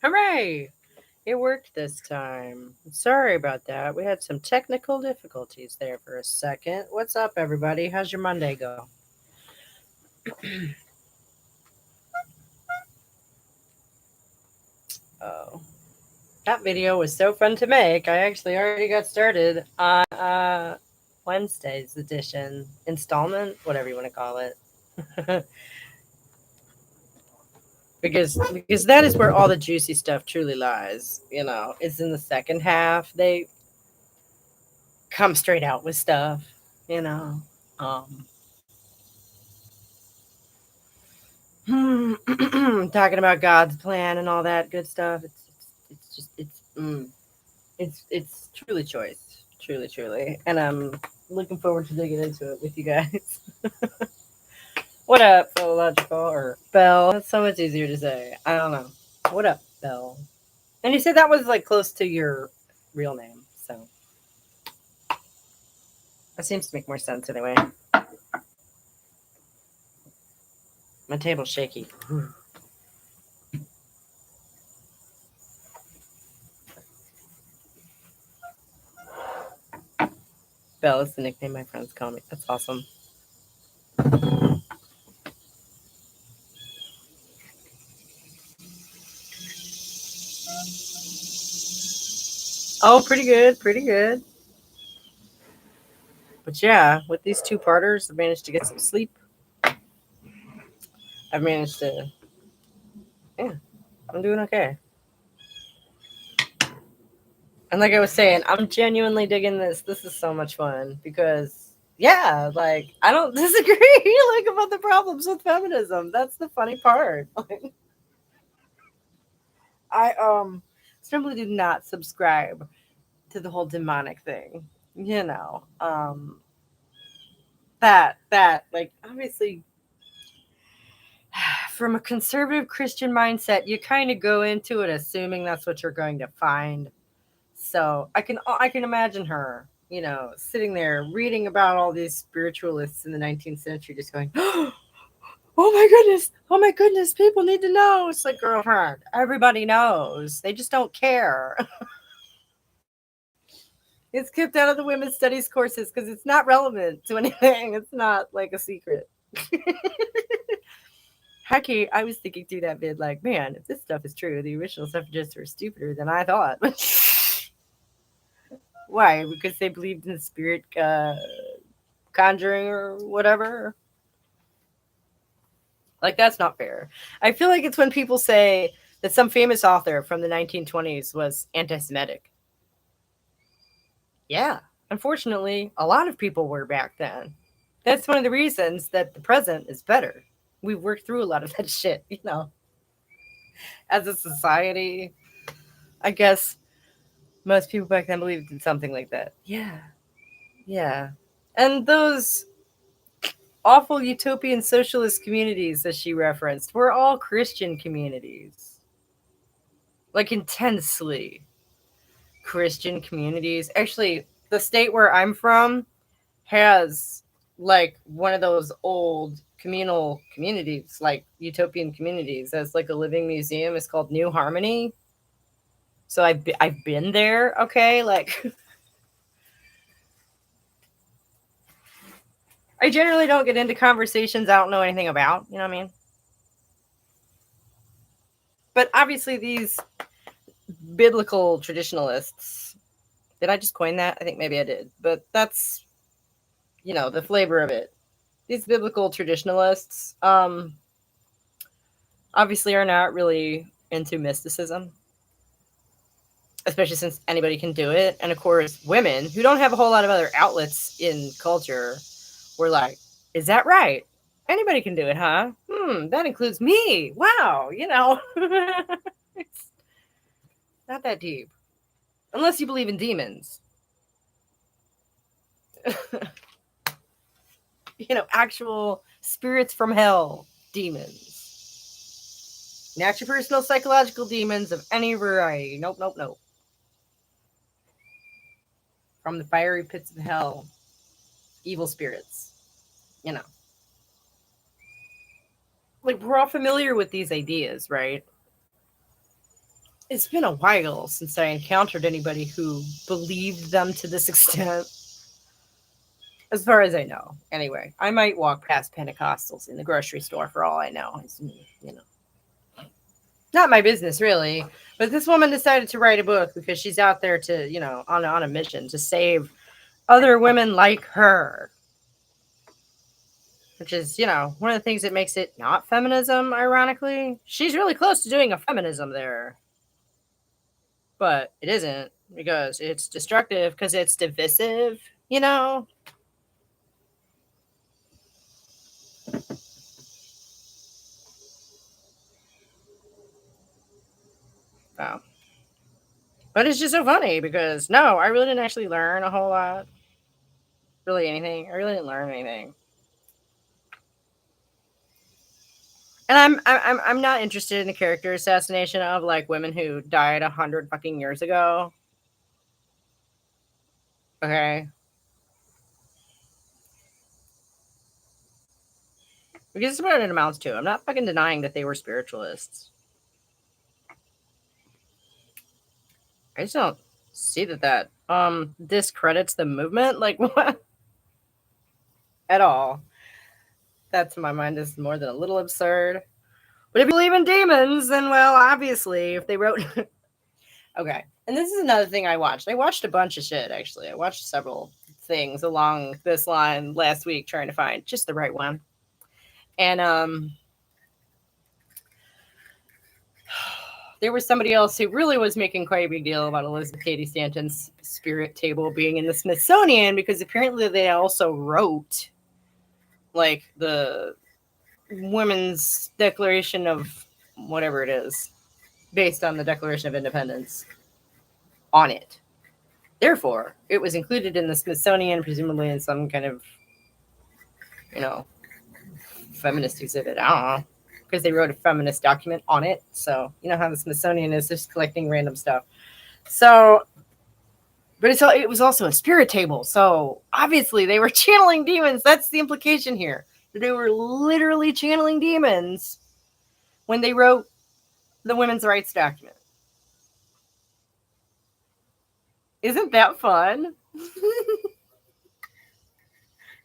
Hooray! It worked this time. Sorry about that. We had some technical difficulties there for a second. What's up, everybody? How's your Monday go? Oh, that video was so fun to make. I actually already got started on Wednesday's edition, installment, whatever you want to call it. because that is where all the juicy stuff truly lies. It's in the second half. They come straight out with stuff. You know, um, talking about God's plan and all that good stuff. It's just it's truly choice, truly, and I'm looking forward to digging into it with you guys. What up, philological or Bell? That's so much easier to say. I don't know. What up, Bell? And you said that was like close to your real name, so that seems to make more sense anyway. My table's shaky. Bell is the nickname my friends call me. That's awesome. Oh, pretty good, pretty good. But yeah, with these two parters, I've managed to get some sleep. I've managed to, yeah, I'm doing okay. And like I was saying, I'm genuinely digging this. This is so much fun because, yeah, like I don't disagree like about the problems with feminism. That's the funny part. I simply do not subscribe to the whole demonic thing. You know, that like obviously from a conservative Christian mindset, you kind of go into it assuming that's what you're going to find. So I can imagine her, sitting there reading about all these spiritualists in the 19th century, just going, oh my goodness, people need to know." It's like, girlfriend, everybody knows. They just don't care. It's kept out of the women's studies courses because it's not relevant to anything. It's not like a secret. Hecky, I was thinking through that vid like, man, if this stuff is true, the original suffragists were stupider than I thought. Why? Because they believed in spirit conjuring or whatever? Like, that's not fair. I feel like it's when people say that some famous author from the 1920s was anti Semitic. Yeah, unfortunately, a lot of people were back then. That's one of the reasons that the present is better. We've worked through a lot of that shit, as a society. I guess most people back then believed in something like that. Yeah, yeah. And those awful utopian socialist communities that she referenced were all Christian communities. Like intensely Christian communities. Actually, the state where I'm from has like one of those old communal communities, like utopian communities, as like a living museum. It's called New Harmony. So I've been there, okay? Like I generally don't get into conversations I don't know anything about, you know what I mean? But obviously these biblical traditionalists, did I just coin that? I think maybe I did. But that's, the flavor of it. These biblical traditionalists obviously are not really into mysticism, especially since anybody can do it. And of course, women who don't have a whole lot of other outlets in culture were like, is that right? Anybody can do it, huh? That includes me. Wow, it's not that deep. Unless you believe in demons. Actual spirits from hell, demons. Not your personal psychological demons of any variety. Nope, nope, nope. From the fiery pits of hell, evil spirits. You know. Like, we're all familiar with these ideas, right? it's been a while since I encountered anybody who believed them to this extent, as far as I know. Anyway, I might walk past Pentecostals in the grocery store for all I know. It's, not my business really. But this woman decided to write a book because she's out there to, on a mission to save other women like her. Which is, one of the things that makes it not feminism, ironically. She's really close to doing a feminism there. But it isn't because it's destructive, because it's divisive, you know? Oh. But it's just so funny because no, I really didn't actually learn a whole lot. Really anything. I really didn't learn anything. And I'm not interested in the character assassination of like women who died 100 fucking years ago. Okay. Because that's what it amounts to. I'm not fucking denying that they were spiritualists. I just don't see that discredits the movement. Like what? At all. That to my mind is more than a little absurd. But if you believe in demons, then well, obviously, if they wrote okay. And this is another thing I watched. I watched a bunch of shit actually. I watched several things along this line last week trying to find just the right one. And there was somebody else who really was making quite a big deal about Elizabeth Cady Stanton's spirit table being in the Smithsonian because apparently they also wrote like the Women's Declaration of whatever it is, based on the Declaration of Independence on it. Therefore, it was included in the Smithsonian, presumably in some kind of, you know, feminist exhibit. I don't know. Because they wrote a feminist document on it. So, you know how the Smithsonian is just collecting random stuff. So, but it was also a spirit table. So, obviously, they were channeling demons. That's the implication here. They were literally channeling demons when they wrote the women's rights document. Isn't that fun?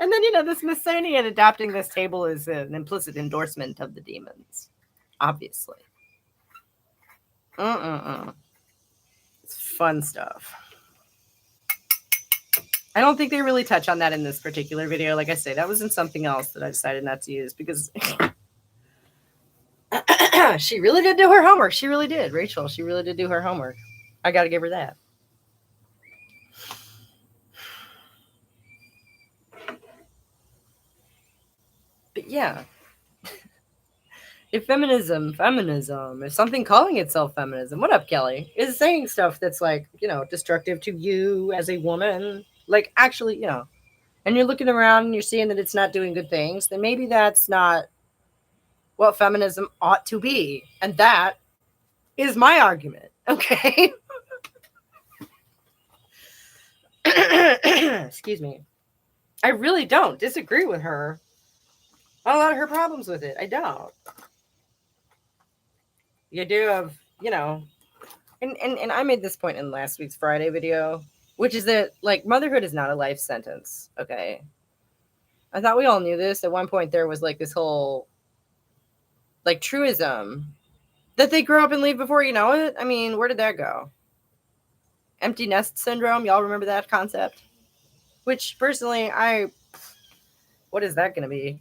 And then, the Smithsonian adopting this table is an implicit endorsement of the demons, obviously. It's fun stuff. I don't think they really touch on that in this particular video. Like I say, that was in something else that I decided not to use because she really did do her homework. She really did. Rachel, she really did do her homework. I got to give her that. But yeah, if feminism, if something calling itself feminism, what up, Kelly, is saying stuff that's like, destructive to you as a woman, like actually, and you're looking around and you're seeing that it's not doing good things, then maybe that's not what feminism ought to be. And that is my argument. Okay. Excuse me. I really don't disagree with her on a lot of her problems with it. I don't. You do have, and I made this point in last week's Friday video, which is that like motherhood is not a life sentence. Okay. I thought we all knew this. At one point there was like this whole like truism that they grow up and leave before you know it. I mean, where did that go? Empty nest syndrome. Y'all remember that concept? Which personally, what is that going to be?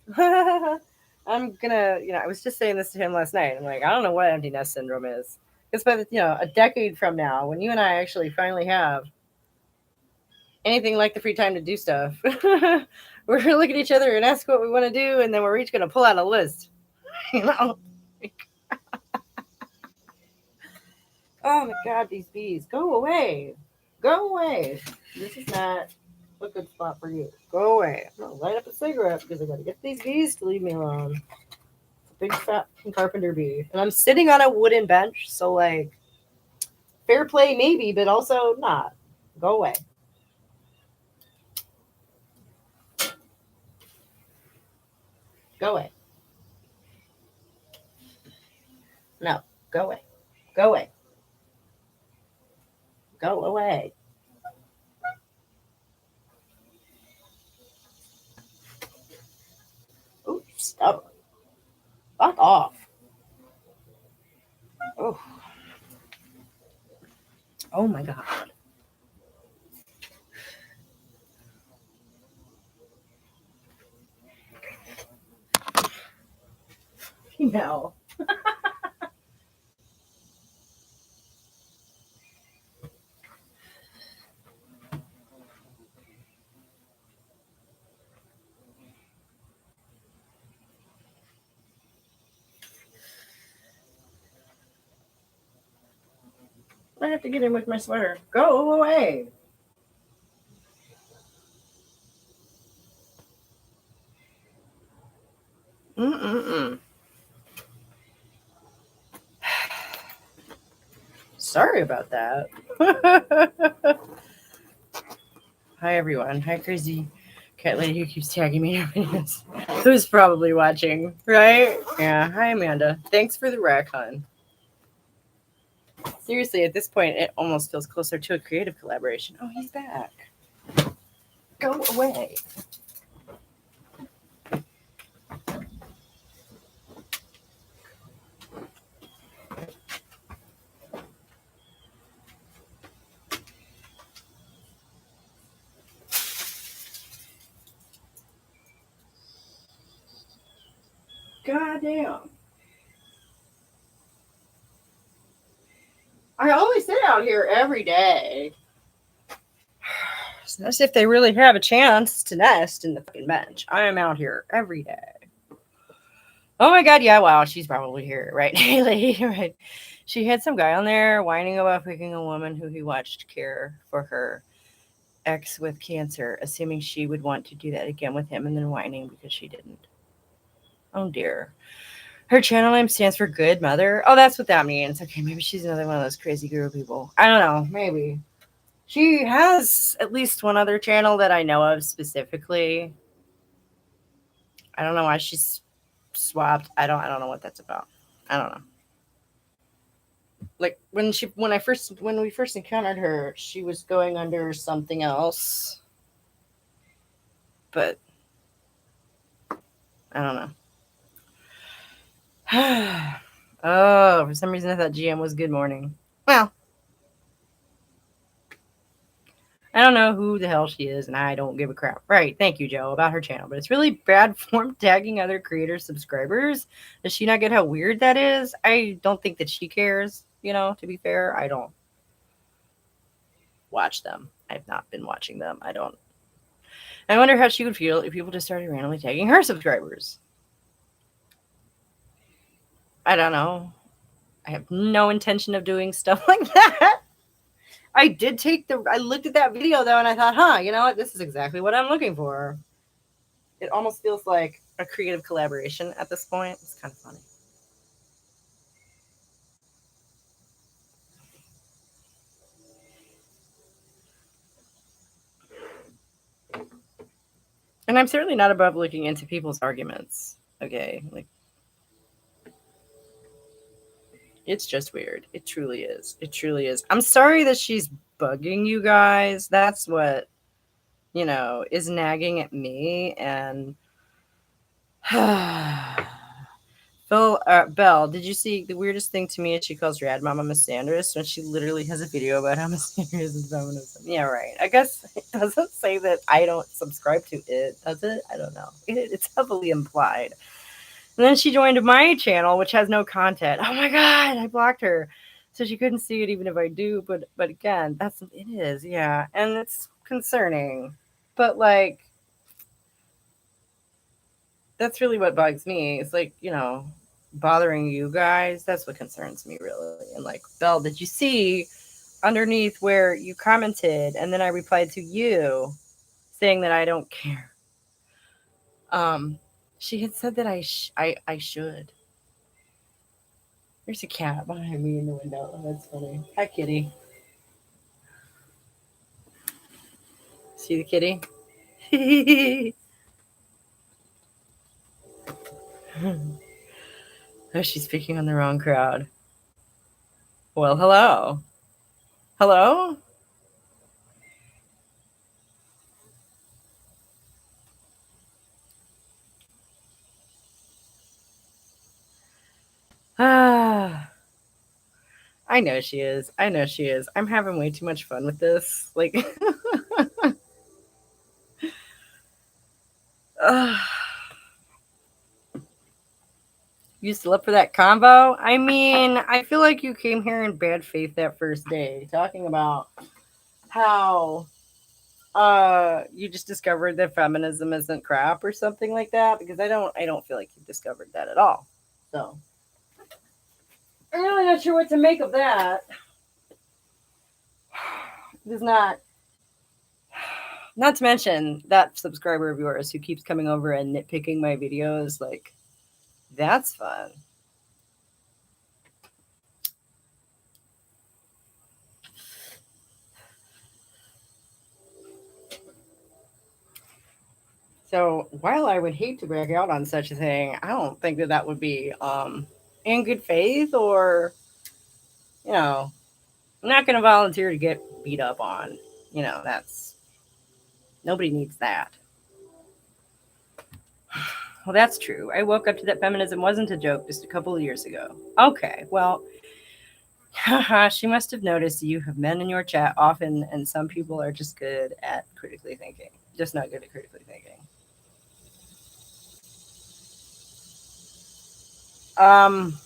I'm gonna, I was just saying this to him last night. I'm like, I don't know what empty nest syndrome is. Because by a decade from now, when you and I actually finally have anything like the free time to do stuff, we're gonna look at each other and ask what we want to do, and then we're each gonna pull out a list. you know. Oh my god, these bees! Go away! Go away! This is not a good spot for you. Go away! I'm gonna light up a cigarette because I gotta get these bees to leave me alone. It's a big fat carpenter bee, and I'm sitting on a wooden bench, so like, fair play maybe, but also not. Go away. Go away. No, go away. Go away. Go away. Ooh, stubborn. Fuck off. Oh, oh my god. No. I have to get in with my sweater. Go away. Mm-mm-mm. Sorry about that. Hi, everyone. Hi, crazy cat lady who keeps tagging me in videos. Who's probably watching, right? Yeah. Hi, Amanda. Thanks for the rack, hon. Seriously, at this point, it almost feels closer to a creative collaboration. Oh, he's back. Go away. Goddamn. I always sit out here every day. As if they really have a chance to nest in the fucking bench. I am out here every day. Oh my god, yeah, wow, she's probably here, right, Haley? Right. She had some guy on there whining about picking a woman who he watched care for her ex with cancer, assuming she would want to do that again with him, and then whining because she didn't. Oh dear. Her channel name stands for Good Mother. Oh, that's what that means. Okay, maybe she's another one of those crazy guru people. I don't know. Maybe. She has at least one other channel that I know of specifically. I don't know why she's swapped. I don't know what that's about. I don't know. Like when we first encountered her, she was going under something else. But I don't know. Oh, for some reason I thought GM was Good Morning. Well, I don't know who the hell she is, and I don't give a crap. Right, thank you, Joe, about her channel. But it's really bad form tagging other creators' subscribers. Does she not get how weird that is? I don't think that she cares, to be fair. I don't watch them. I've not been watching them. I wonder how she would feel if people just started randomly tagging her subscribers. I don't know. I have no intention of doing stuff like that. I looked at that video though and I thought, you know what? This is exactly what I'm looking for. It almost feels like a creative collaboration at this point. It's kind of funny. And I'm certainly not above looking into people's arguments. Okay. Like, it's just weird. It truly is. It truly is. I'm sorry that she's bugging you guys. That's what, is nagging at me. And Belle, did you see the weirdest thing to me is she calls Rad Mama misandrist when she literally has a video about how misandrous is feminism? Yeah, right. I guess it doesn't say that I don't subscribe to it, does it? I don't know. It's heavily implied. And then she joined my channel, which has no content. Oh my god, I blocked her, so she couldn't see it even if I do. But again, it is, yeah, and it's concerning. But like, that's really what bugs me. It's like, bothering you guys. That's what concerns me, really. And like, Belle, did you see underneath where you commented and then I replied to you saying that I don't care? She had said that I should. There's a cat behind me in the window. Oh, that's funny. Hi, kitty. See the kitty? Oh, she's speaking on the wrong crowd. Well, hello. Hello? Ah, I know she is. I know she is. I'm having way too much fun with this. Like, uh, you still up for that convo? I mean, I feel like you came here in bad faith that first day, talking about how you just discovered that feminism isn't crap or something like that. Because I don't feel like you discovered that at all. So I'm really not sure what to make of that. It's not to mention that subscriber of yours who keeps coming over and nitpicking my videos. Like, that's fun. So while I would hate to back out on such a thing, I don't think that that would be in good faith, or you know, I'm not going to volunteer to get beat up on. That's nobody needs that. Well, that's true. I woke up to that feminism wasn't a joke just a couple of years ago. Okay, well, haha, she must have noticed you have men in your chat often, and some people are just good at critically thinking, just not good at critically thinking. Um,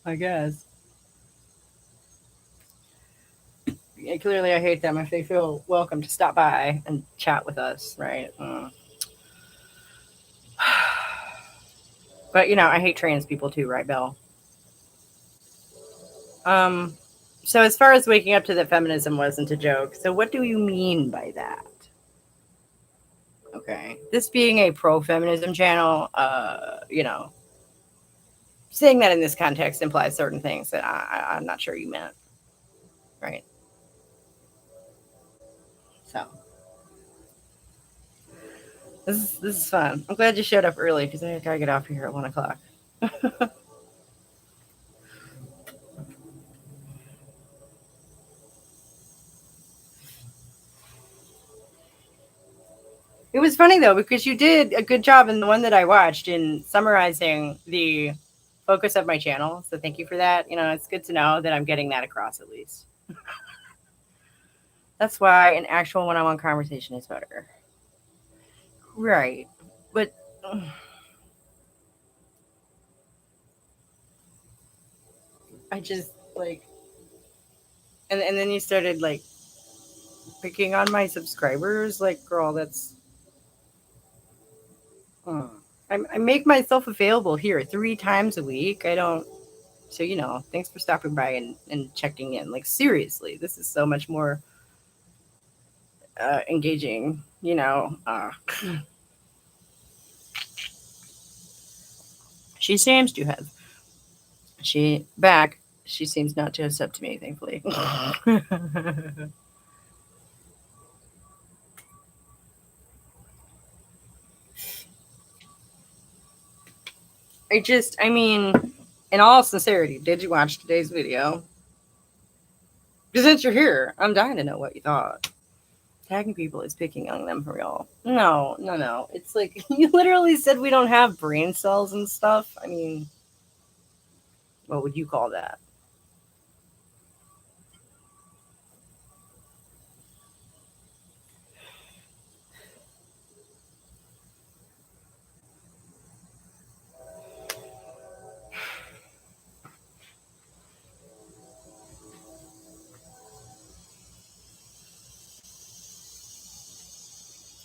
I guess. Yeah, clearly, I hate them if they feel welcome to stop by and chat with us, right? But I hate trans people too, right, Bill? Um, so as far as waking up to that feminism wasn't a joke, so what do you mean by that? Okay, this being a pro-feminism channel, saying that in this context implies certain things that I'm not sure you meant, right? So this is fun. I'm glad you showed up early because I gotta get off here at 1 o'clock. It was funny though because you did a good job in the one that I watched in summarizing the focus of my channel. So thank you for that. It's good to know that I'm getting that across at least. That's why an actual one-on-one conversation is better. Right. But I just like, and then you started like picking on my subscribers. Like, girl, that's. uh, I make myself available here 3 times a week. I don't. So, thanks for stopping by and checking in. Like, seriously, this is so much more engaging. She seems to have. She seems not to have stepped to me, thankfully. I mean, in all sincerity, did you watch today's video? Because since you're here, I'm dying to know what you thought. Tagging people is picking on them for real. No, no, no. It's like you literally said we don't have brain cells and stuff. I mean, what would you call that?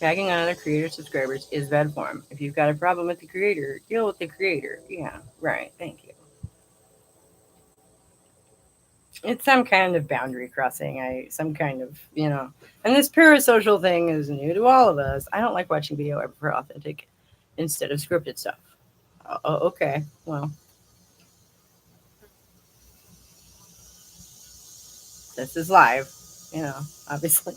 Tagging on other creator subscribers is bad form. If you've got a problem with the creator, deal with the creator. Yeah, right. Thank you. It's some kind of boundary crossing. Some kind of And this parasocial thing is new to all of us. I don't like watching video ever for authentic instead of scripted stuff. Oh, okay. Well, this is live. Obviously.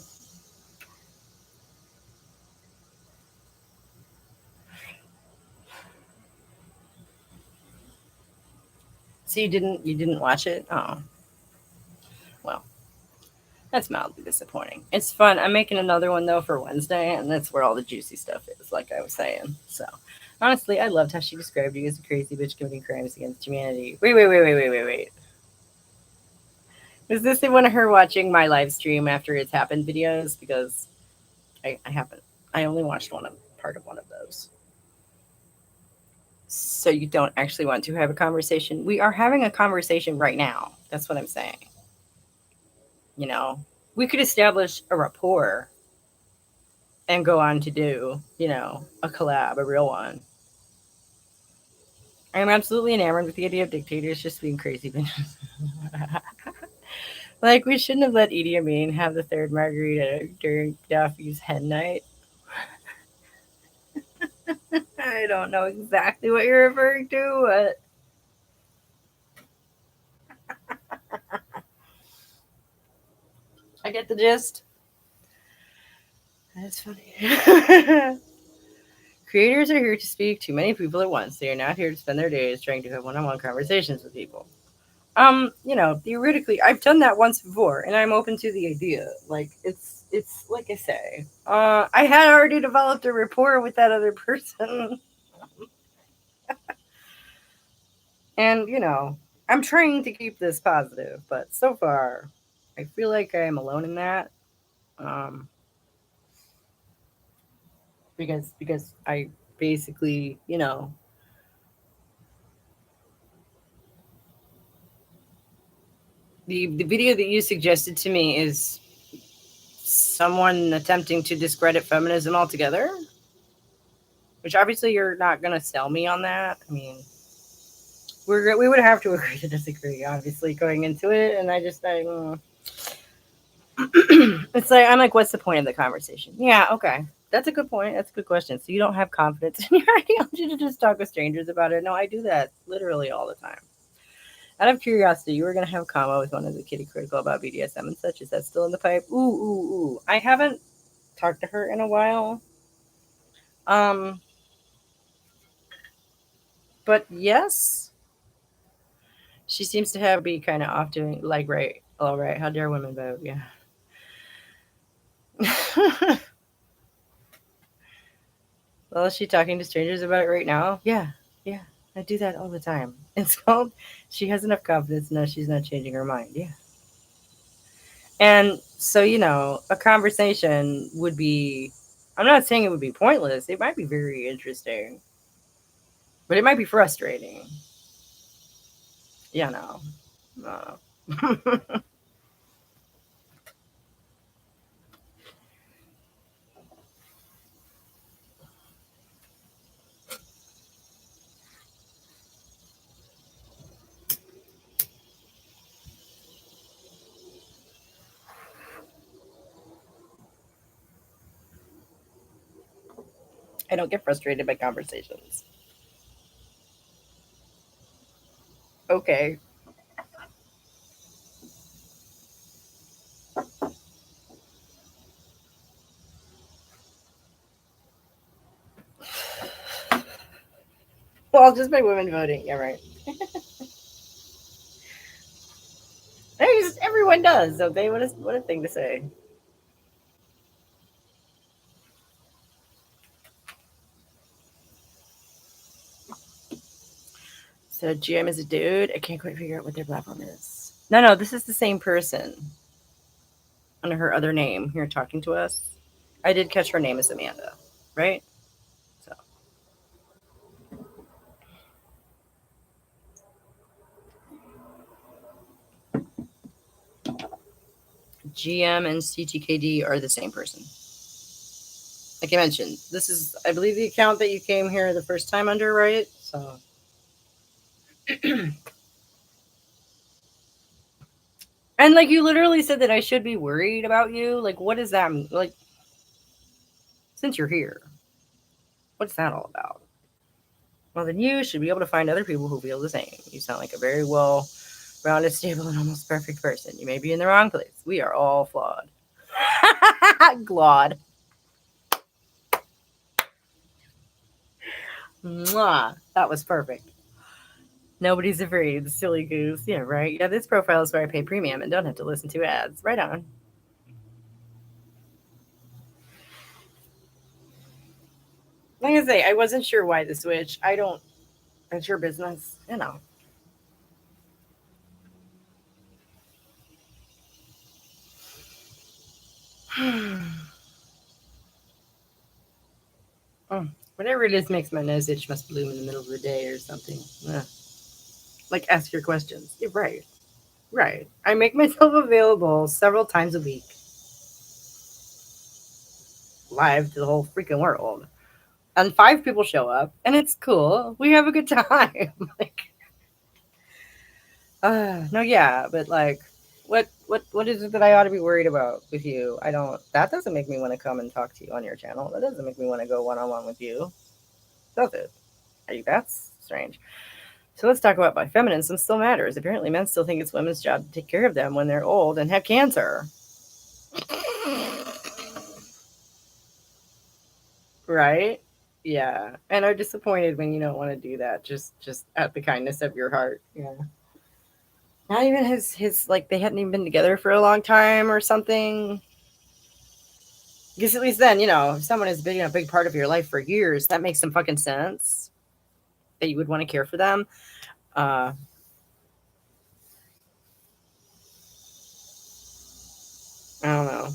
So you didn't watch it? Oh, well, that's mildly disappointing. It's fun. I'm making another one though for Wednesday, and that's where all the juicy stuff is, like I was saying. So Honestly, I loved how she described you as a crazy bitch committing crimes against humanity. Wait. Was this the one of her watching my live stream after it's happened videos? Because I haven't. I only watched part of one of those. So you don't actually want to have a conversation. We are having a conversation right now. That's what I'm saying. You know, we could establish a rapport and go on to do, a collab, a real one. I'm absolutely enamored with the idea of dictators just being crazy bitches. Like, we shouldn't have let Idi Amin have the third margarita during Gaddafi's hen night. I don't know exactly what you're referring to, but I get the gist. That's funny. Creators are here to speak to many people at once. They are not here to spend their days trying to have one-on-one conversations with people. Theoretically, I've done that once before, and I'm open to the idea. Like, it's like I say, I had already developed a rapport with that other person, and I'm trying to keep this positive, but so far, I feel like I am alone in that. Um, because I basically, the video that you suggested to me is someone attempting to discredit feminism altogether, which obviously you're not going to sell me on that. I mean, we would have to agree to disagree, obviously, going into it. And I just think, it's like, I'm like, what's the point of the conversation? Yeah, okay. That's a good point. That's a good question. So you don't have confidence in your ideology to just talk with strangers about it? No, I do that literally all the time. Out of curiosity, you were going to have a combo with one of the kitty critical about BDSM and such. Is that still in the pipe? Ooh. I haven't talked to her in a while. Um, but yes, she seems to have be kind of off doing like right. All right, how dare women vote? Yeah. Well, is she talking to strangers about it right now? Yeah. I do that all the time. It's called she has enough confidence to know she's not changing her mind. Yeah. And so, a conversation would be, I'm not saying it would be pointless. It might be very interesting, but it might be frustrating. You know. I don't get frustrated by conversations. Okay. Well, just by women voting. Yeah, right. Everyone does. Okay, what a thing to say. So GM is a dude. I can't quite figure out what their platform is. No, this is the same person under her other name here talking to us. I did catch her name as Amanda, right? So GM and CTKD are the same person. Like I mentioned, this is, I believe, the account that you came here the first time under, right? So, and like you literally said that I should be worried about you. Like, what does that mean? Like, since you're here, what's that all about? Well, then you should be able to find other people who feel the same. You sound like a very well rounded, stable, and almost perfect person. You may be in the wrong place. We are all flawed. Glad. Mwah. That was perfect. Nobody's afraid. Silly goose. Yeah, right. Yeah, this profile is where I pay premium and don't have to listen to ads. Right on. Like I say, I wasn't sure why the switch. I don't. It's your business, you know. Mm. Whatever it is makes my nose itch. Must bloom in the middle of the day or something. Ugh. Like ask your questions. You're right. Right. I make myself available several times a week, live to the whole freaking world. And 5 people show up, and it's cool. We have a good time. Like, no, yeah, but like, what is it that I ought to be worried about with you? I don't. That doesn't make me want to come and talk to you on your channel. That doesn't make me want to go one on one with you, does it? That's strange. So let's talk about why feminism still matters. Apparently, men still think it's women's job to take care of them when they're old and have cancer. Right? Yeah. And are disappointed when you don't want to do that. Just at the kindness of your heart. Yeah. Not even his like they hadn't even been together for a long time or something. Because at least then, if someone has been a big part of your life for years, that makes some fucking sense that you would want to care for them. Uh, I don't know.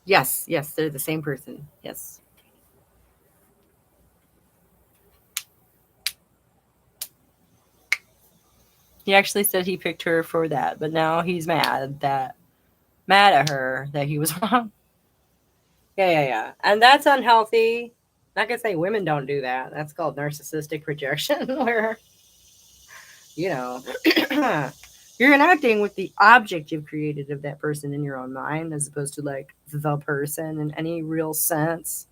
Yes, yes, they're the same person. Yes. He actually said he picked her for that, but now he's mad at her that he was wrong. Yeah, yeah, yeah. And that's unhealthy. Not gonna say women don't do that. That's called narcissistic projection, where you know you're enacting with the object you've created of that person in your own mind, as opposed to like the person in any real sense.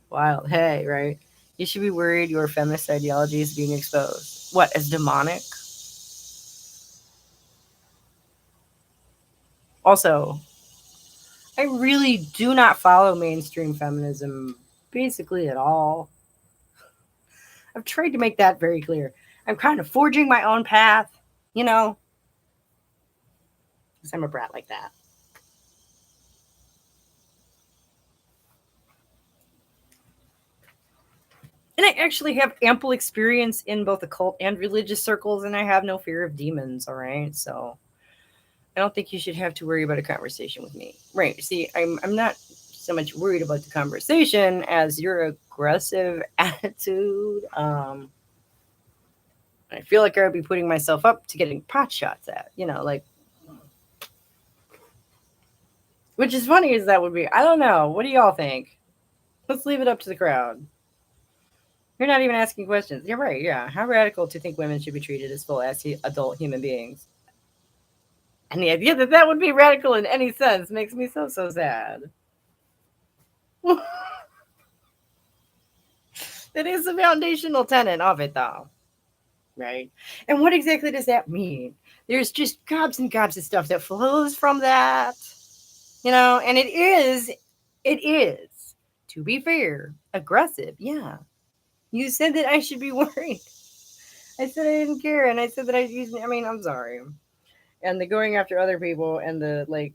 Wild, hey, right? You should be worried your feminist ideology is being exposed. What, as demonic? Also, I really do not follow mainstream feminism basically at all. I've tried to make that very clear. I'm kind of forging my own path, you know, because I'm a brat like that. And I actually have ample experience in both occult and religious circles, and I have no fear of demons, all right? So I don't think you should have to worry about a conversation with me. Right. See, I'm not so much worried about the conversation as your aggressive attitude. I feel like I would be putting myself up to getting pot shots at, like, which is funny as that would be. I don't know. What do y'all think? Let's leave it up to the crowd. You're not even asking questions. You're right. Yeah. How radical to think women should be treated as full as adult human beings. And the idea that that would be radical in any sense makes me so, so sad. That is the foundational tenet of it, though. Right? And what exactly does that mean? There's just gobs and gobs of stuff that flows from that, and it is, to be fair, aggressive. Yeah. You said that I should be worried. I said I didn't care, and I said that I'm sorry. And the going after other people and the like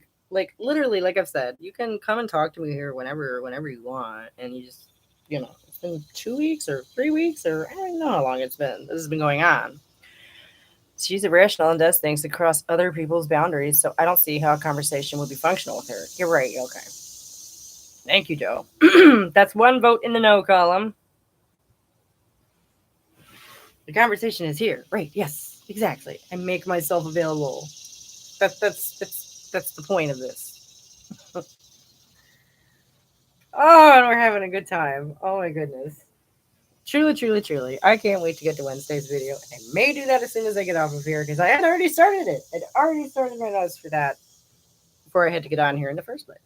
literally, like I've said, you can come and talk to me here whenever you want, and you just it's been 2 weeks or 3 weeks, or I don't know how long it's been. This has been going on. She's irrational and does things to cross other people's boundaries, so I don't see how a conversation would be functional with her. You're right. Okay. Thank you, Joe. That's one vote in the no column. The conversation is here. Right. Yes. Exactly. I make myself available. That's the point of this. Oh, and we're having a good time. Oh my goodness. Truly, truly, truly. I can't wait to get to Wednesday's video. I may do that as soon as I get off of here because I had already started it. I'd already started my notes for that before I had to get on here in the first place.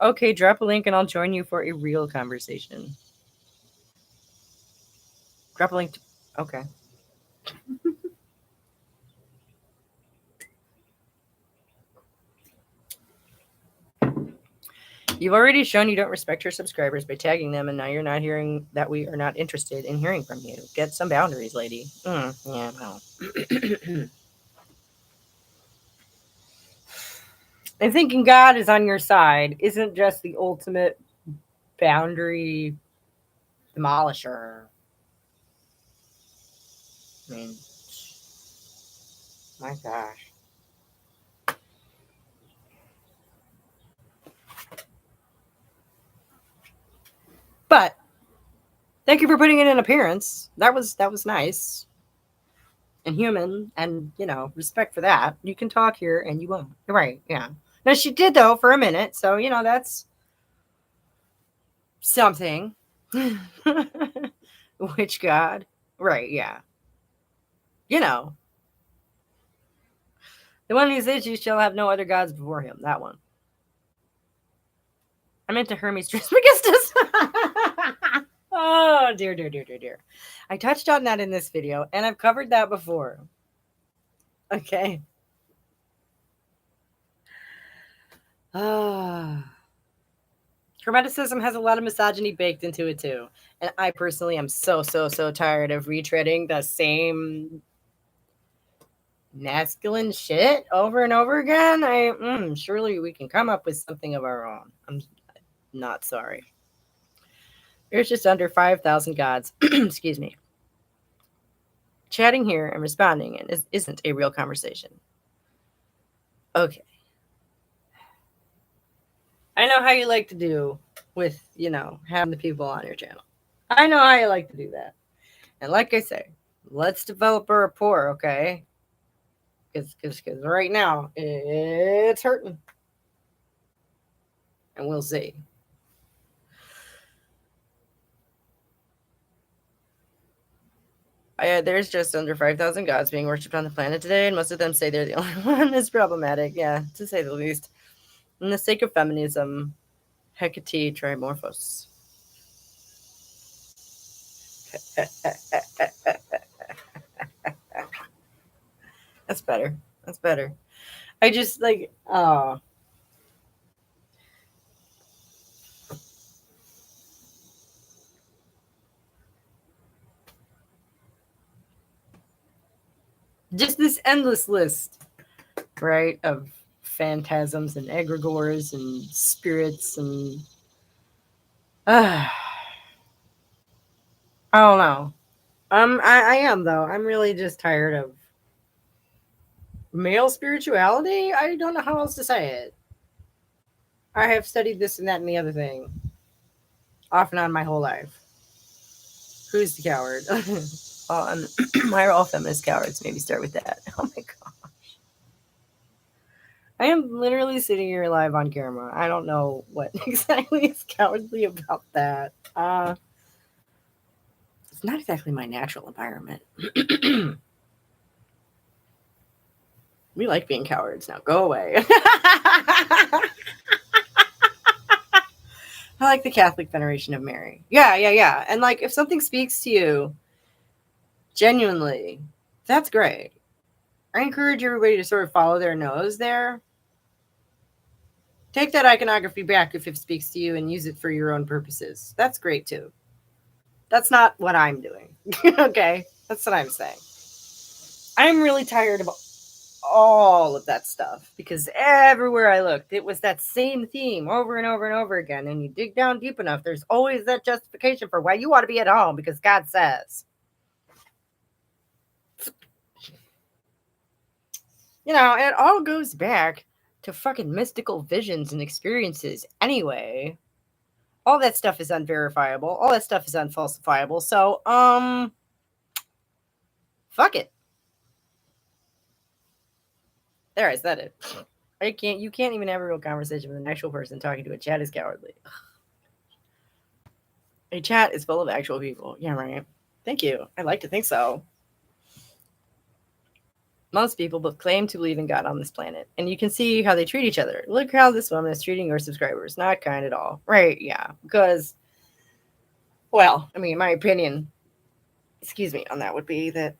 Okay, drop a link and I'll join you for a real conversation. Drop a link. Okay. You've already shown you don't respect your subscribers by tagging them, and now you're not hearing that we are not interested in hearing from you. Get some boundaries, lady. Yeah, no. And thinking God is on your side isn't just the ultimate boundary demolisher. I mean, my gosh. But thank you for putting in an appearance. That was nice and human, and respect for that. You can talk here, and you won't. Right? Yeah. No, she did though for a minute, so that's something. Which god? Right? Yeah. You know, the one who says you shall have no other gods before him. That one. I meant to Hermes Trismegistus. Oh, dear, dear, dear, dear, dear. I touched on that in this video, and I've covered that before. Okay. Hermeticism has a lot of misogyny baked into it, too. And I personally am so, so, so tired of retreading the same masculine shit over and over again. Surely we can come up with something of our own. I'm not sorry. There's just under 5,000 gods. Excuse me. Chatting here and responding isn't a real conversation. Okay. I know how you like to do with, having the people on your channel. I know how you like to do that. And like I say, let's develop a rapport, okay? Because right now, it's hurting. And we'll see. There's just under 5,000 gods being worshipped on the planet today, and most of them say they're the only one. It's problematic, yeah, to say the least. In the sake of feminism, Hecate Trimorphos. That's better. That's better. I just just this endless list, right, of phantasms and egregores and spirits and I don't know. I am though. I'm really just tired of male spirituality. I don't know how else to say it. I have studied this and that and the other thing off and on my whole life. Who's the coward? Why are all feminist cowards? Maybe start with that. Oh my gosh. I am literally sitting here live on camera. I don't know what exactly is cowardly about that. It's not exactly my natural environment. We like being cowards. Now go away. I like the Catholic veneration of Mary. Yeah. And if something speaks to you genuinely, that's great. I encourage everybody to sort of follow their nose there. Take that iconography back if it speaks to you and use it for your own purposes. That's great too. That's not what I'm doing. Okay? That's what I'm saying. I'm really tired of all of that stuff because everywhere I looked, it was that same theme over and over and over again. And you dig down deep enough, there's always that justification for why you ought to be at home because God says. And it all goes back to fucking mystical visions and experiences anyway. All that stuff is unverifiable. All that stuff is unfalsifiable. So, fuck it. There, I said it. You can't even have a real conversation with an actual person. Talking to a chat is cowardly. A chat is full of actual people. Yeah, right. Thank you. I like to think so. Most people both claim to believe in God on this planet, and you can see how they treat each other. Look how this woman is treating her subscribers. Not kind at all. Right, yeah. Because, well, I mean, my opinion, on that would be that,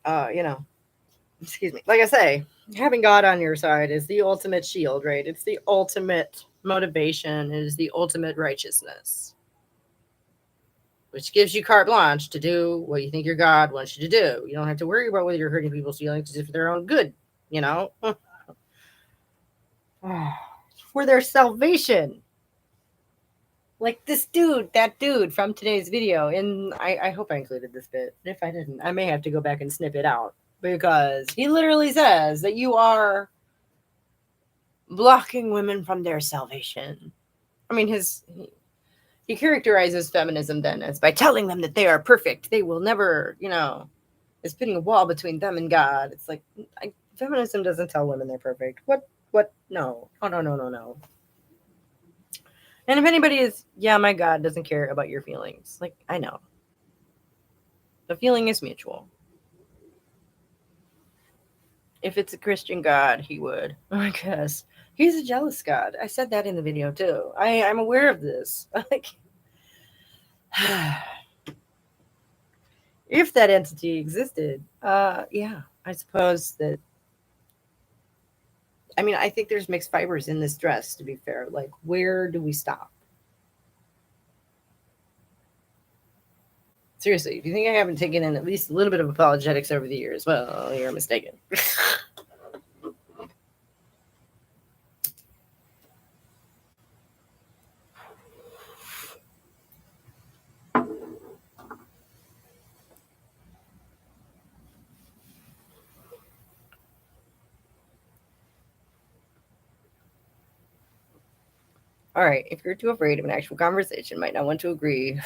like I say, having God on your side is the ultimate shield, right? It's the ultimate motivation. It is the ultimate righteousness, which gives you carte blanche to do what you think your God wants you to do. You don't have to worry about whether you're hurting people's feelings just for their own good, for their salvation. Like this dude, that dude from today's video, and I hope I included this bit. If I didn't, I may have to go back and snip it out because he literally says that you are blocking women from their salvation. I mean, he characterizes feminism then as by telling them that they are perfect. They will never, is putting a wall between them and God. It's like feminism doesn't tell women they're perfect. What? What? No. Oh no no no no. And if anybody is, yeah, my God doesn't care about your feelings. Like I know, the feeling is mutual. If it's a Christian God, he would. I guess he's a jealous God. I said that in the video too. I'm aware of this. Like, if that entity existed, yeah, I suppose that. I mean, I think there's mixed fibers in this dress. To be fair, like, where do we stop? Seriously, if you think I haven't taken in at least a little bit of apologetics over the years, well, you're mistaken. All right, if you're too afraid of an actual conversation, might not want to agree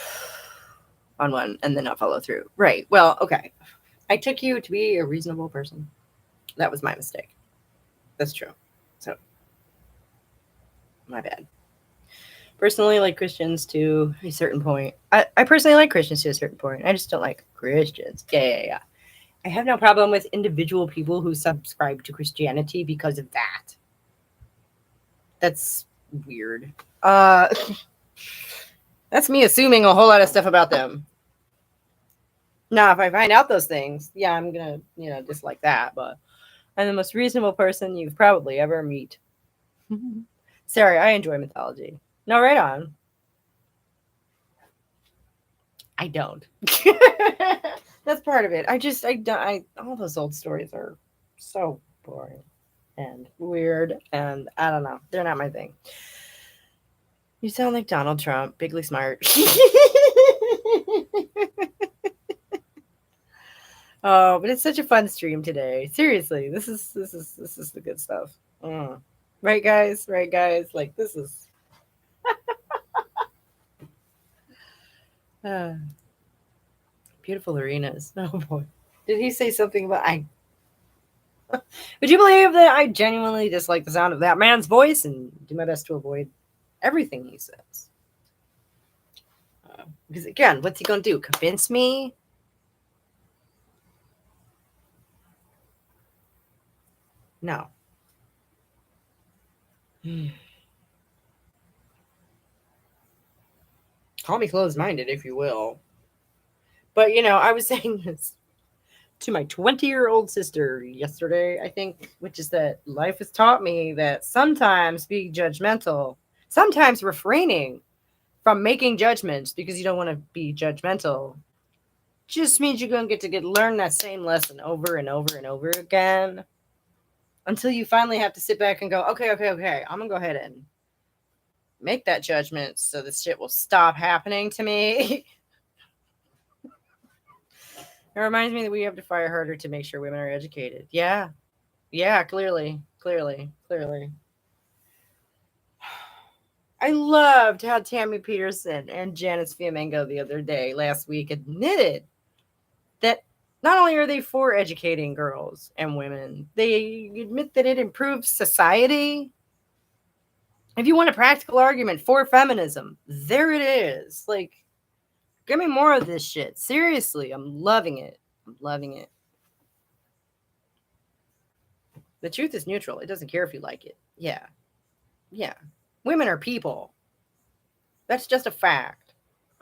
on one and then not follow through. Right. Well, okay. I took you to be a reasonable person. That was my mistake. That's true. So, my bad. Personally, like Christians to a certain point. I personally like Christians to a certain point. I just don't like Christians. Yeah. I have no problem with individual people who subscribe to Christianity because of that. That's weird. That's me assuming a whole lot of stuff about them. Now, if I find out those things, yeah, I'm gonna, dislike that. But I'm the most reasonable person you've probably ever meet. Sorry, I enjoy mythology. No, right on. I don't. That's part of it. I don't. All those old stories are so boring and weird, and I don't know. They're not my thing. You sound like Donald Trump, bigly smart. Oh, but it's such a fun stream today. Seriously, this is the good stuff. Right, guys? Right, guys? Like this is uh, beautiful arenas. Oh boy, did he say something about I? Would you believe that I genuinely dislike the sound of that man's voice and do my best to avoid everything he says? Because again, what's he gonna do? Convince me? No. Call me closed-minded, if you will. But I was saying this to my 20-year-old sister yesterday, I think, which is that life has taught me that sometimes being judgmental, sometimes refraining from making judgments because you don't want to be judgmental, just means you're going to learn that same lesson over and over and over again until you finally have to sit back and go, okay, I'm going to go ahead and make that judgment so this shit will stop happening to me. It reminds me that we have to fire harder to make sure women are educated. Yeah, clearly. I loved how Tammy Peterson and Janice Fiamengo the other day, last week, admitted that not only are they for educating girls and women, they admit that it improves society. If you want a practical argument for feminism, there it is. Like, give me more of this shit. Seriously, I'm loving it. The truth is neutral. It doesn't care if you like it. Yeah. Women are people. That's just a fact.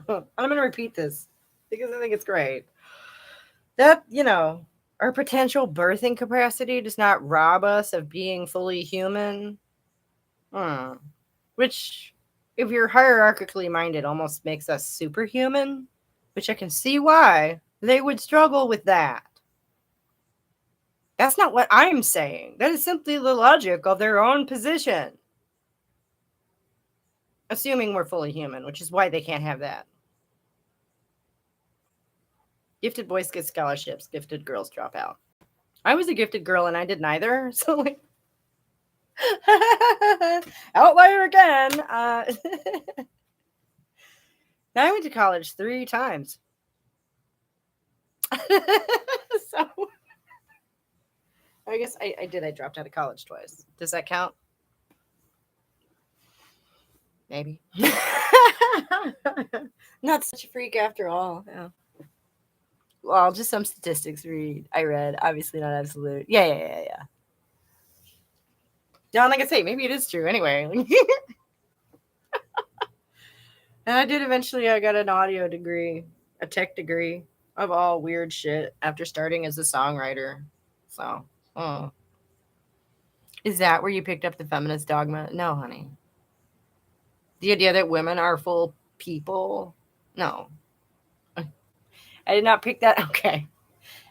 I'm going to repeat this because I think it's great. That, our potential birthing capacity does not rob us of being fully human. Which, if you're hierarchically minded, almost makes us superhuman, which I can see why they would struggle with that. That's not what I'm saying. That is simply the logic of their own position. assuming we're fully human, which is why they can't have that. Gifted boys get scholarships, gifted girls drop out. I was a gifted girl and I did neither. So, like, outlier again. Now I went to college 3 times. So, I guess I did. I dropped out of college twice. Does that count? Maybe. Not such a freak after all. Yeah. Well, just some statistics I read. Obviously not absolute. Yeah. Yeah, like I say, maybe it is true anyway. And I did eventually, I got an audio degree, a tech degree of all weird shit after starting as a songwriter. So, oh. Is that where you picked up the feminist dogma? No, honey. The idea that women are full people? No. I did not pick that. Okay.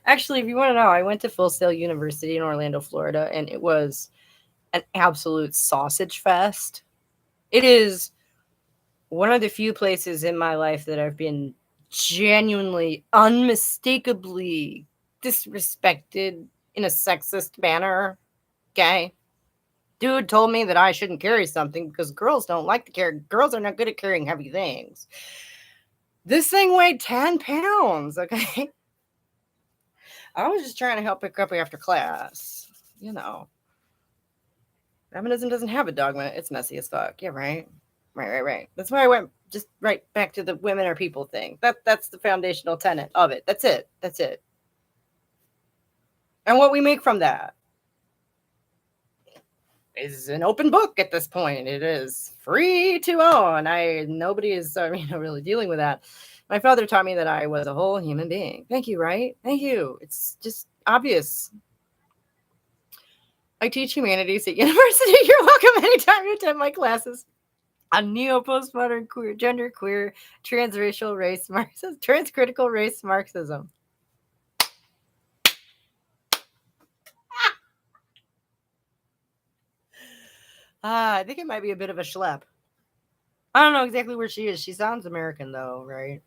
Actually, if you want to know, I went to Full Sail University in Orlando, Florida, and it was an absolute sausage fest. It is one of the few places in my life that I've been genuinely, unmistakably disrespected in a sexist manner. Okay. Dude told me that I shouldn't carry something because girls don't like to carry, girls are not good at carrying heavy things. This thing weighed 10 pounds. Okay. I was just trying to help pick up after class. You know, feminism doesn't have a dogma. It's messy as fuck. Yeah, right. Right. That's why I went just right back to the women are people thing. That's the foundational tenet of it. That's it. And what we make from that is an open book at this point. It is free to own. Nobody is really dealing with that. My father taught me that I was a whole human being. Thank you, right? Thank you. It's just obvious. I teach humanities at university. You're welcome anytime you attend my classes on neo-postmodern queer, genderqueer, transracial race Marxism, transcritical race Marxism. I think it might be a bit of a schlep. I don't know exactly where she is. She sounds American, though, right?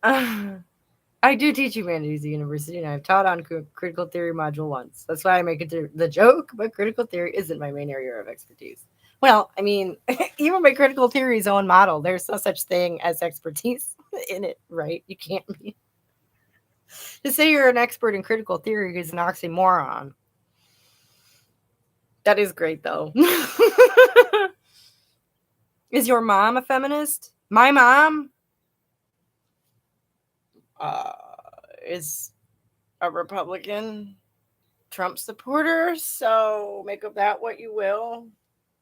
I do teach humanities at university, and I've taught on critical theory module once. That's why I make it the joke, but critical theory isn't my main area of expertise. Well, I mean, even by critical theory's own model, there's no such thing as expertise in it, right? You can't be. To say you're an expert in critical theory is an oxymoron. That is great, though. Is your mom a feminist? My mom is a Republican Trump supporter, so make of that what you will.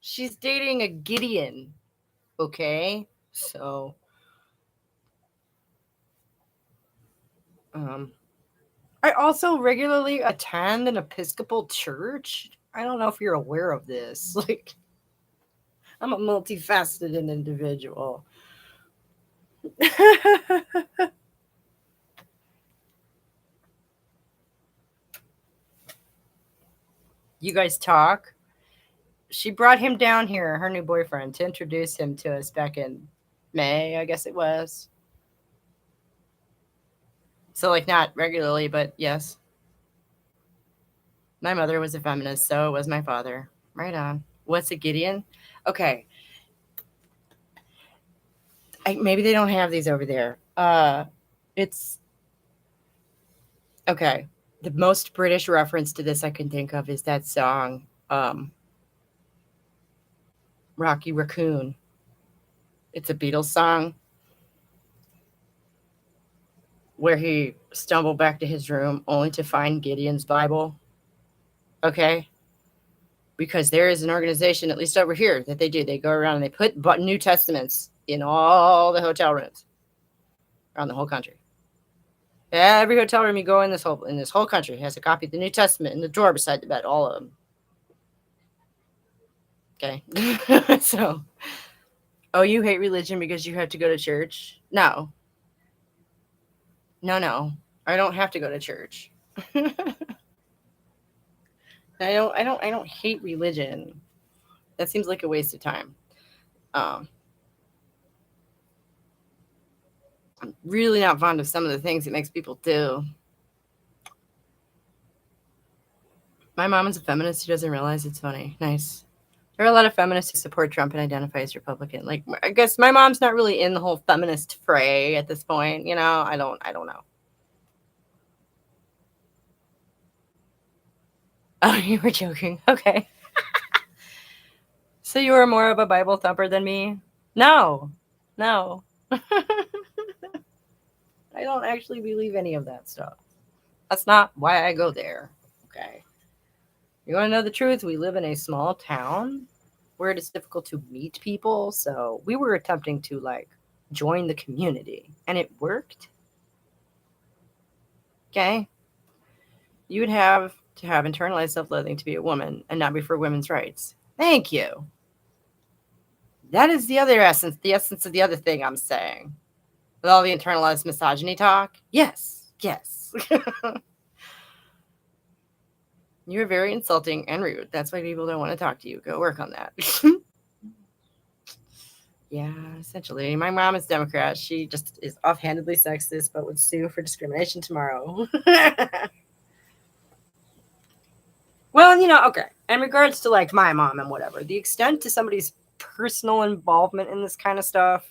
She's dating a Gideon, okay? So, I also regularly attend an Episcopal church. I don't know if you're aware of this. Like, I'm a multifaceted individual. You guys talk? She brought him down here, her new boyfriend, to introduce him to us back in May, I guess it was. So, like, not regularly, but yes. My mother was a feminist, so was my father. Right on. What's a Gideon? Okay. Maybe they don't have these over there. It's okay. The most British reference to this I can think of is that song, Rocky Raccoon. It's a Beatles song where he stumbled back to his room only to find Gideon's Bible. Okay? Because there is an organization, at least over here, that they do. They go around and they put New Testaments in all the hotel rooms around the whole country. Every hotel room you go in this whole country has a copy of the New Testament in the drawer beside the bed, all of them. Okay. So, oh, you hate religion because you have to go to church? No. I don't have to go to church. I don't hate religion. That seems like a waste of time. Um, I'm really not fond of some of the things it makes people do. My mom is a feminist who doesn't realize it's funny. Nice. There are a lot of feminists who support Trump and identify as Republican. Like, I guess my mom's not really in the whole feminist fray at this point. I don't know. Oh, you were joking. Okay. So you were more of a Bible thumper than me? No. No. I don't actually believe any of that stuff. That's not why I go there. Okay. You want to know the truth? We live in a small town where it is difficult to meet people. So we were attempting to like join the community and it worked. Okay. You would have to have internalized self loathing to be a woman and not be for women's rights. Thank you. That is the essence of the other thing I'm saying. With all the internalized misogyny talk. Yes. Yes. You're very insulting and rude. That's why people don't want to talk to you. Go work on that. Yeah, essentially. My mom is Democrat. She just is offhandedly sexist, but would sue for discrimination tomorrow. Well, okay. In regards to like my mom and whatever, the extent to somebody's personal involvement in this kind of stuff,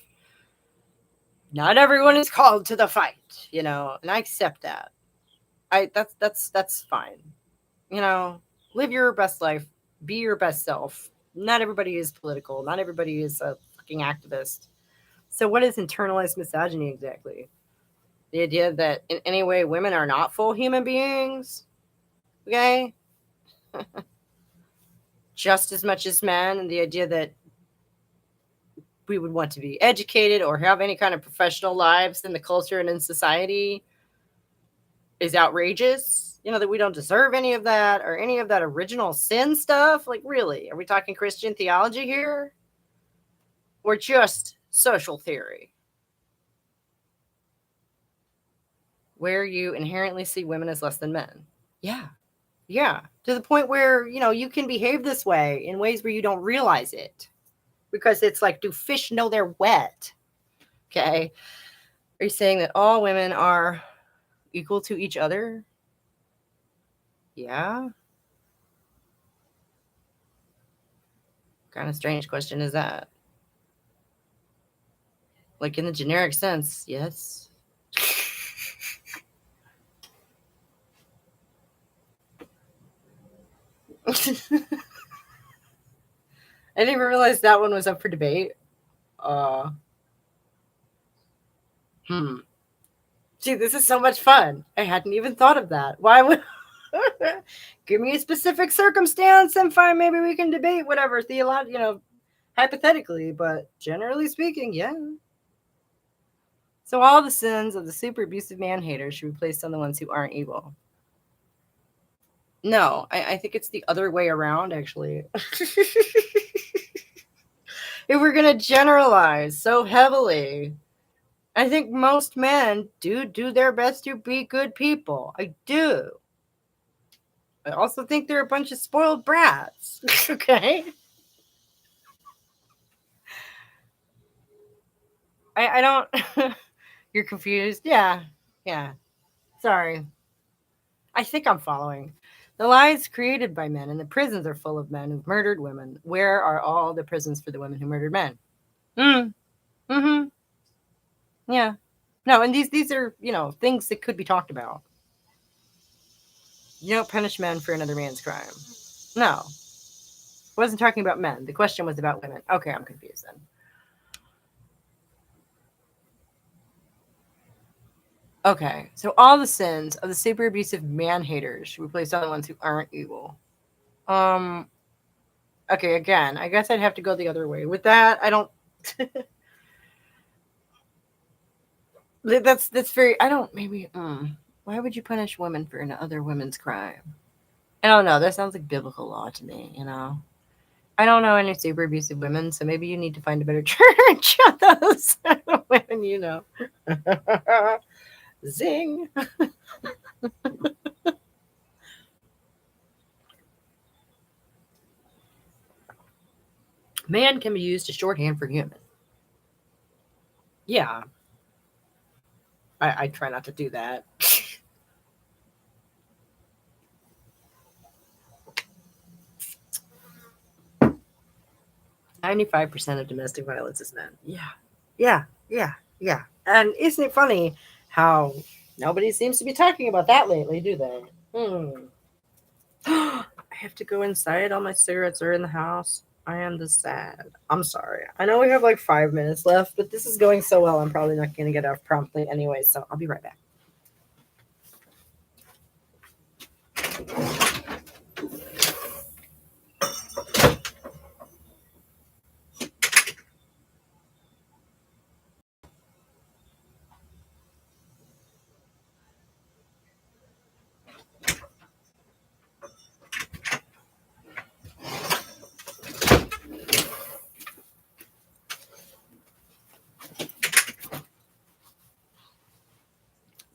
not everyone is called to the fight, and I accept that. That's fine. Live your best life, be your best self. Not everybody is political. Not everybody is a fucking activist. So, what is internalized misogyny exactly? The idea that in any way women are not full human beings, okay? Just as much as men, and the idea that we would want to be educated or have any kind of professional lives in the culture and in society is outrageous. That we don't deserve any of that or any of that original sin stuff. Like, really? Are we talking Christian theology here? Or just social theory? Where you inherently see women as less than men. Yeah. Yeah. To the point where, you can behave this way in ways where you don't realize it. Because it's like, do fish know they're wet? Okay. Are you saying that all women are equal to each other? Yeah. Kind of strange question is that? Like in the generic sense, yes. I didn't even realize that one was up for debate. Uh, hmm. Gee, this is so much fun. I hadn't even thought of that. Why would give me a specific circumstance and fine, maybe we can debate whatever hypothetically, but generally speaking, yeah. So all the sins of the super abusive man haters should be placed on the ones who aren't evil. No, I think it's the other way around, actually. If we're going to generalize so heavily, I think most men do their best to be good people. I do. I also think they're a bunch of spoiled brats. Okay? I don't... You're confused? Yeah. Yeah. Sorry. I think I'm following. The lies created by men and the prisons are full of men who've murdered women. Where are all the prisons for the women who murdered men? Mm-hmm. Yeah. No, and these are, things that could be talked about. You don't punish men for another man's crime. No. I wasn't talking about men. The question was about women. Okay, I'm confused then. Okay, so all the sins of the super abusive man haters should be placed on the ones who aren't evil. Okay, again, I guess I'd have to go the other way. With that, I don't that's very I don't maybe why would you punish women for another women's crime? I don't know. That sounds like biblical law to me. I don't know any super abusive women, so maybe you need to find a better church on those women. Zing. Man can be used as shorthand for human. Yeah, I try not to do that. 95% of domestic violence is men. Yeah, yeah, yeah, yeah. And isn't it funny how nobody seems to be talking about that lately, do they? I have to go inside. All my cigarettes are in the house. I am the sad. I'm sorry. I know we have like 5 minutes left, but this is going so well. I'm probably not going to get off promptly anyway, so I'll be right back.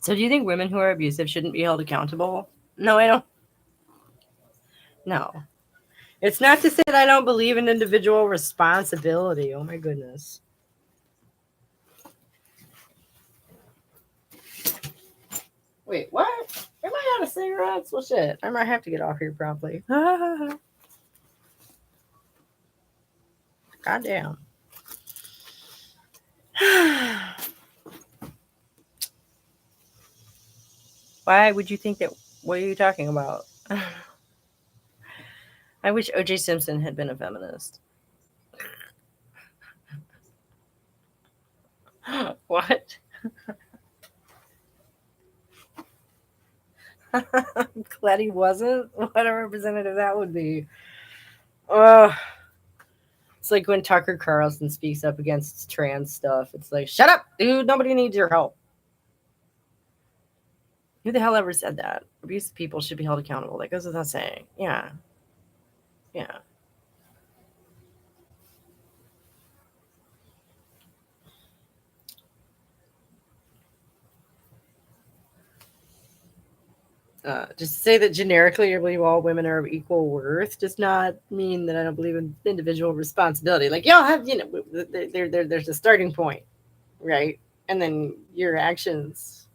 So, do you think women who are abusive shouldn't be held accountable? No, I don't. No. It's not to say that I don't believe in individual responsibility. Oh my goodness. Wait, what? Am I out of cigarettes? Well, shit. I might have to get off here promptly. Goddamn. Why would you think that? What are you talking about? I wish O.J. Simpson had been a feminist. What? I'm glad he wasn't. What a representative that would be. Ugh. It's like when Tucker Carlson speaks up against trans stuff. It's like, shut up, dude. Nobody needs your help. Who the hell ever said that? Abusive people should be held accountable. That goes without saying. Yeah. Yeah. Just to say that generically I believe all women are of equal worth does not mean that I don't believe in individual responsibility. Like y'all have, there's a starting point, right? And then your actions.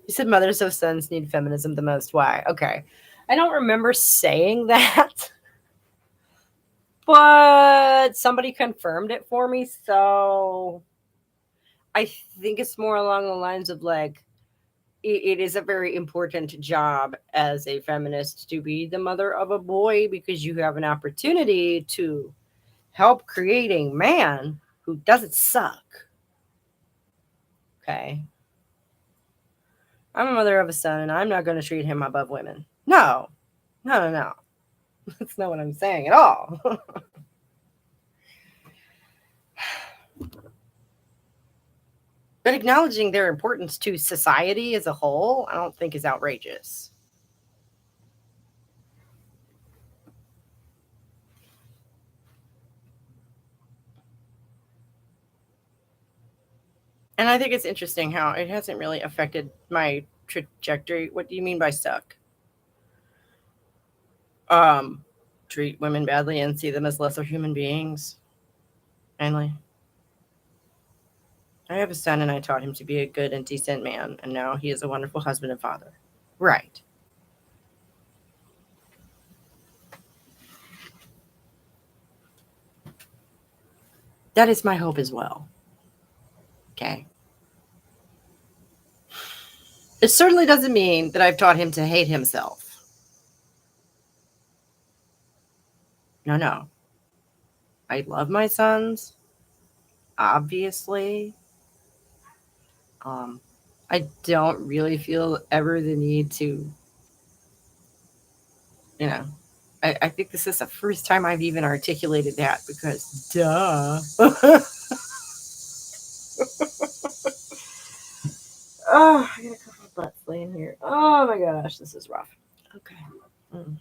You said mothers of sons need feminism the most. Why? Okay. I don't remember saying that, but somebody confirmed it for me. So I think it's more along the lines of like, it is a very important job as a feminist to be the mother of a boy because you have an opportunity to help create a man who doesn't suck. Okay. I'm a mother of a son and I'm not going to treat him above women. No, no, no, no. That's not what I'm saying at all. But acknowledging their importance to society as a whole, I don't think is outrageous. And I think it's interesting how it hasn't really affected my trajectory. What do you mean by suck? Um, treat women badly and see them as lesser human beings. Mainly. I have a son and I taught him to be a good and decent man, and now he is a wonderful husband and father. Right. That is my hope as well. Okay. It certainly doesn't mean that I've taught him to hate himself. No, no. I love my sons, obviously. Um, I don't really feel ever the need to, you know, I think this is the first time I've even articulated that because, duh. Oh, I got a couple of butts laying here. Oh my gosh, this is rough. Okay. Mm.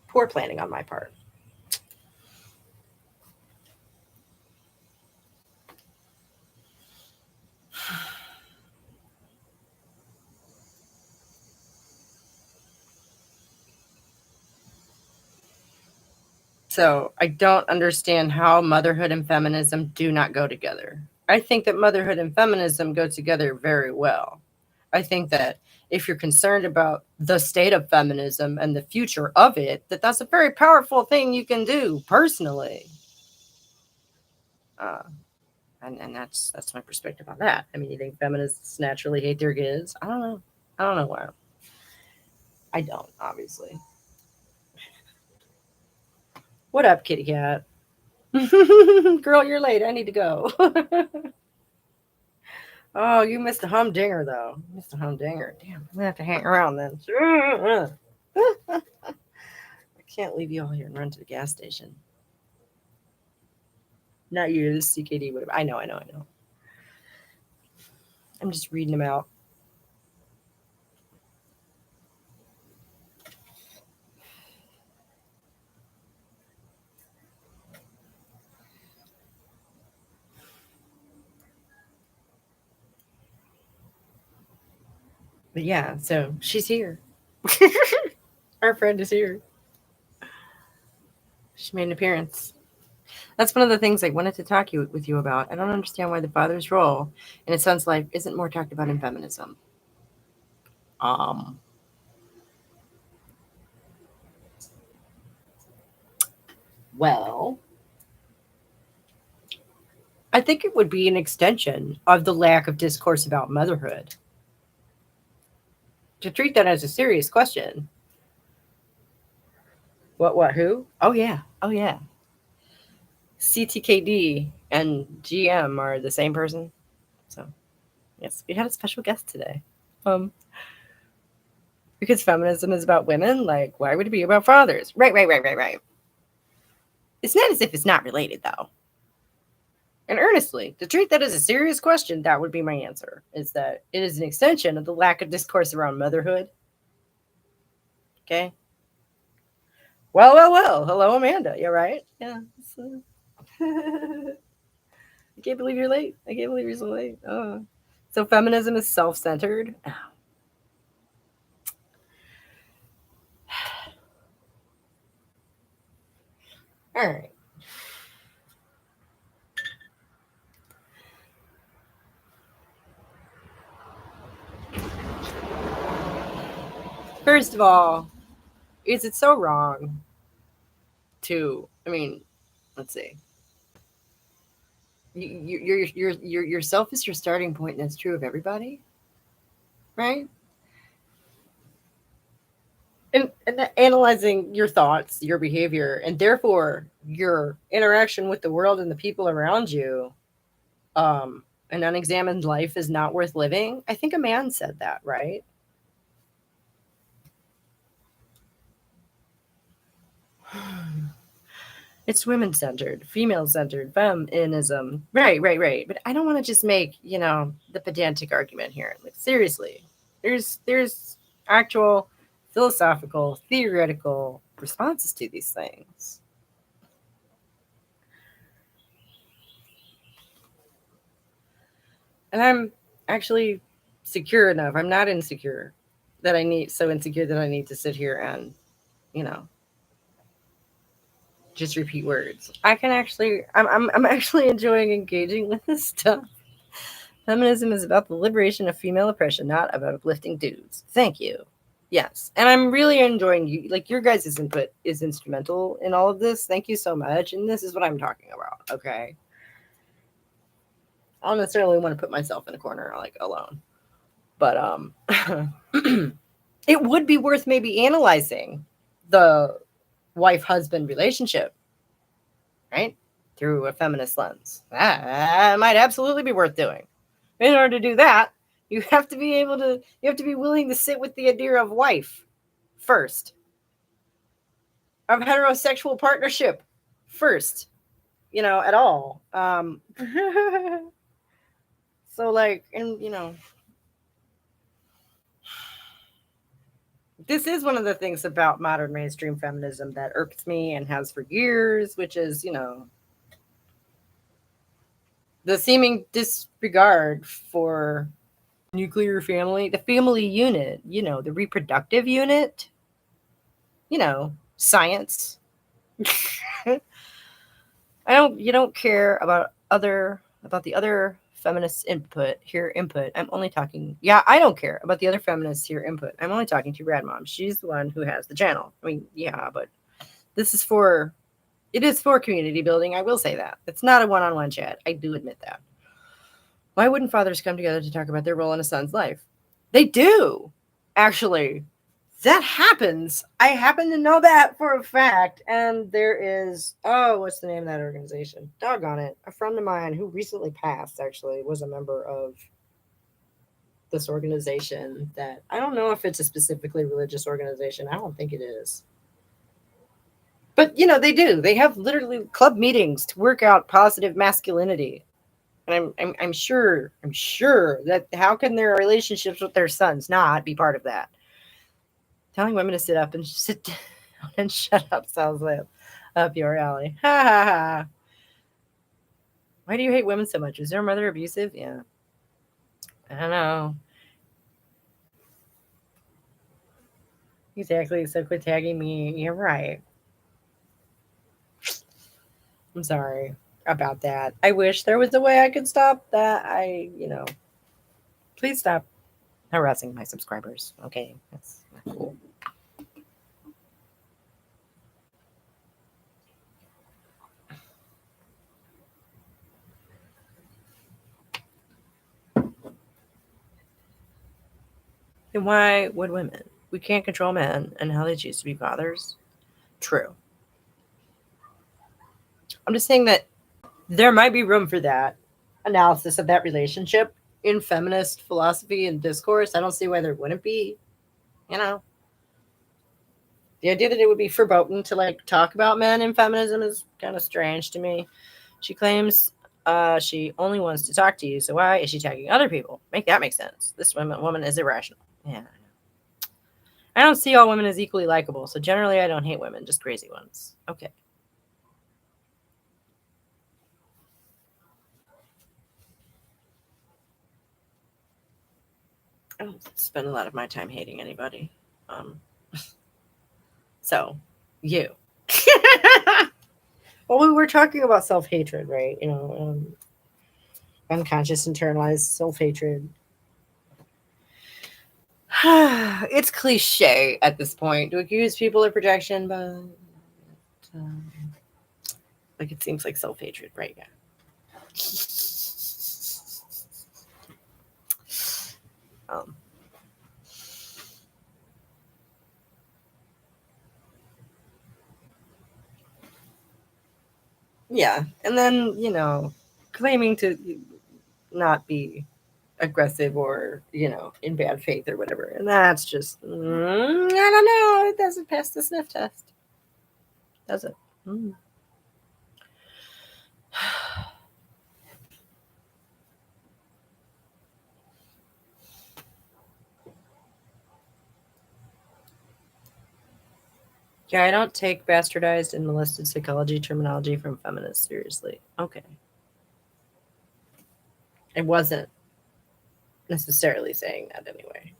Poor planning on my part. So I don't understand how motherhood and feminism do not go together. I think that motherhood and feminism go together very well. I think that if you're concerned about the state of feminism and the future of it, that that's a very powerful thing you can do personally. Uh, and that's my perspective on that. I mean, you think feminists naturally hate their kids? I don't know. I don't know why. I don't, obviously. What up, kitty cat? Girl, you're late. I need to go. Oh, you missed a humdinger, though. You missed a humdinger. Damn, I'm gonna have to hang around then. I can't leave you all here and run to the gas station. Not you, this CKD would have. I know. I'm just reading them out. But yeah, so she's here. Our friend is here. She made an appearance. That's one of the things I wanted to with you about. I don't understand why the father's role in a son's life isn't more talked about in feminism. Um, well, I think it would be an extension of the lack of discourse about motherhood to treat that as a serious question. Who? Oh, yeah. CTKD and GM are the same person. So, yes, we had a special guest today. Um, because feminism is about women, like, why would it be about fathers? Right. It's not as if it's not related, though. And earnestly, to treat that as a serious question, that would be my answer, is that it is an extension of the lack of discourse around motherhood. Okay? Well. Hello, Amanda. You all right? Yeah. I can't believe you're late. I can't believe you're so late. Oh. So feminism is self-centered. All right. First of all, is it so wrong to? I mean, let's see. Yourself is your starting point, and that's true of everybody, right? And analyzing your thoughts, your behavior, and therefore your interaction with the world and the people around you, an unexamined life is not worth living. I think a man said that, right? It's women centered, female centered, feminism. Right. But I don't want to just make, the pedantic argument here. Like seriously. There's actual philosophical, theoretical responses to these things. And I'm actually secure enough. I'm not insecure that I need so insecure that I need to sit here and, you know, just repeat words. I can actually I'm actually enjoying engaging with this stuff. Feminism is about the liberation of female oppression, not about uplifting dudes. Thank you. Yes. And I'm really enjoying you. Like your guys' input is instrumental in all of this. Thank you so much. And this is what I'm talking about. Okay. I don't necessarily want to put myself in a corner like alone. But it would be worth maybe analyzing the wife husband relationship, right? Through a feminist lens. That might absolutely be worth doing. In order to do that, you have to be willing to sit with the idea of wife first, of heterosexual partnership first, at all. So like, and this is one of the things about modern mainstream feminism that irks me and has for years, which is, the seeming disregard for nuclear family, the family unit, the reproductive unit, science, I don't. You don't care about the other feminists' input. I'm only talking. Yeah, I don't care about the other feminists here input. I'm only talking to Rad Mom. She's the one who has the channel. I mean, yeah, but this is for. It is for community building. I will say that it's not a one-on-one chat. I do admit that. Why wouldn't fathers come together to talk about their role in a son's life? They do, actually. That happens. I happen to know that for a fact. And there is, oh, what's the name of that organization? Doggone it. A friend of mine who recently passed actually was a member of this organization that I don't know if it's a specifically religious organization. I don't think it is. But, they do. They have literally club meetings to work out positive masculinity. And I'm sure that how can their relationships with their sons not be part of that? Telling women to sit up and sit down and shut up sounds like up your alley. Ha ha ha. Why do you hate women so much? Is their mother abusive? Yeah. I don't know. Exactly. So quit tagging me. You're right. I'm sorry about that. I wish there was a way I could stop that. Please stop harassing my subscribers. Okay. That's not cool. Then why would women? We can't control men and how they choose to be fathers. True. I'm just saying that there might be room for that analysis of that relationship in feminist philosophy and discourse. I don't see why there wouldn't be. You know, the idea that it would be verboten to like talk about men and feminism is kind of strange to me. She claims she only wants to talk to you, so why is she tagging other people? Make that make sense. This woman is irrational. Yeah. I don't see all women as equally likable, so generally I don't hate women, just crazy ones. Okay. I don't spend a lot of my time hating anybody. Um, so, you. Well, we were talking about self hatred, right? Unconscious internalized self hatred. It's cliche at this point to accuse people of projection, but um, like it seems like self hatred right now. Um, yeah, and then claiming to not be aggressive or in bad faith or whatever, and that's just I don't know. It doesn't pass the sniff test, does it? Mm. Yeah, I don't take bastardized and molested psychology terminology from feminists seriously. Okay. I wasn't necessarily saying that anyway.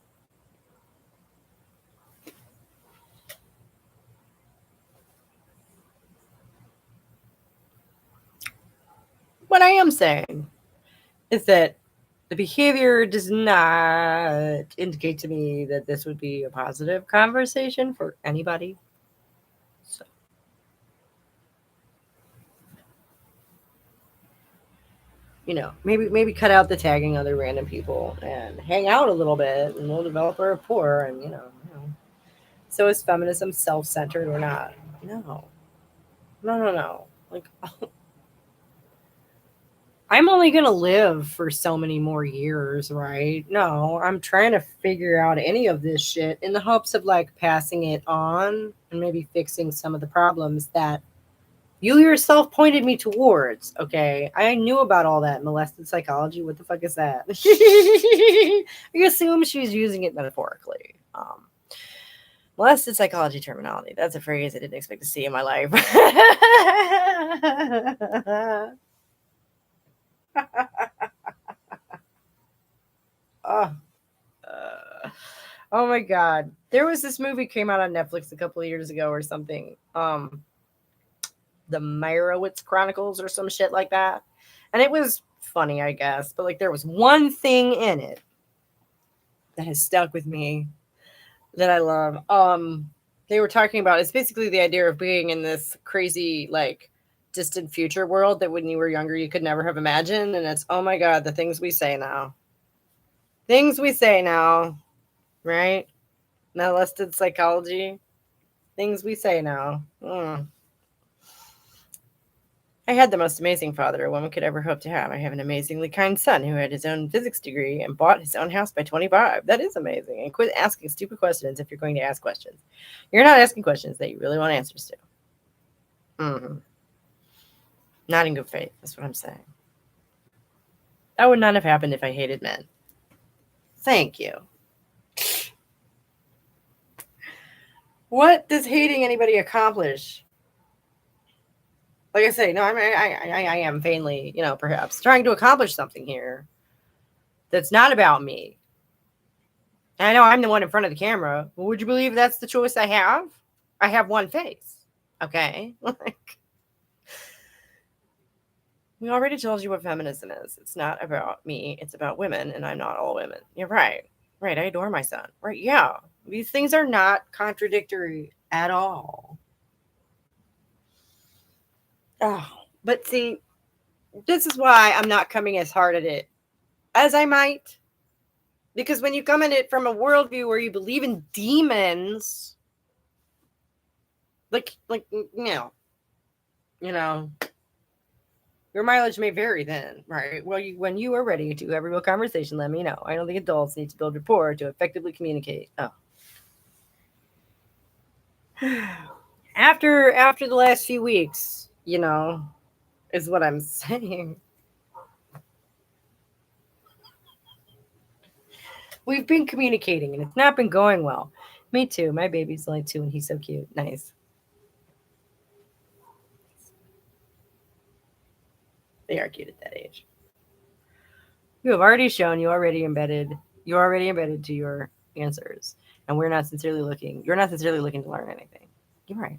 What I am saying is that the behavior does not indicate to me that this would be a positive conversation for anybody. So, maybe cut out the tagging other random people and hang out a little bit, and we'll develop a rapport. And so is feminism self-centered or not? No, no, no, no. Like I'm only going to live for so many more years, right? No, I'm trying to figure out any of this shit in the hopes of like passing it on and maybe fixing some of the problems that you yourself pointed me towards. Okay. I knew about all that molested psychology. What the fuck is that? I assume she's using it metaphorically. Molested psychology terminology. That's a phrase I didn't expect to see in my life. Oh, oh my god. There was this movie came out on Netflix a couple of years ago or something. the Meyerowitz Chronicles or some shit like that. And it was funny, I guess, but like there was one thing in it that has stuck with me that I love. They were talking about it's basically the idea of being in this crazy like distant future world that when you were younger you could never have imagined, and it's oh my god, the things we say now. Things we say now, right? Molested psychology. Things we say now. I had the most amazing father a woman could ever hope to have. I have an amazingly kind son who had his own physics degree and bought his own house by 25. That is amazing. And quit asking stupid questions if you're going to ask questions. You're not asking questions that you really want answers to. Mm-hmm. Not in good faith. That's what I'm saying. That would not have happened if I hated men. Thank you. What does hating anybody accomplish? Like I say, no, I am vainly, perhaps trying to accomplish something here that's not about me. And I know I'm the one in front of the camera, but would you believe that's the choice I have? I have one face. Okay. Like, we already told you what feminism is. It's not about me. It's about women, and I'm not all women. You're right. Right. I adore my son. Right. Yeah. These things are not contradictory at all. Oh, but see, this is why I'm not coming as hard at it as I might. Because when you come at it from a worldview where you believe in demons, like your mileage may vary then, right? Well, when you are ready to have a real conversation, let me know. I don't think adults need to build rapport to effectively communicate. Oh. After the last few weeks, is what I'm saying. We've been communicating and it's not been going well. Me too. My baby's only 2 and he's so cute. Nice. They are cute at that age. You have already shown you're already embedded to your answers. And you're not sincerely looking to learn anything. You're right.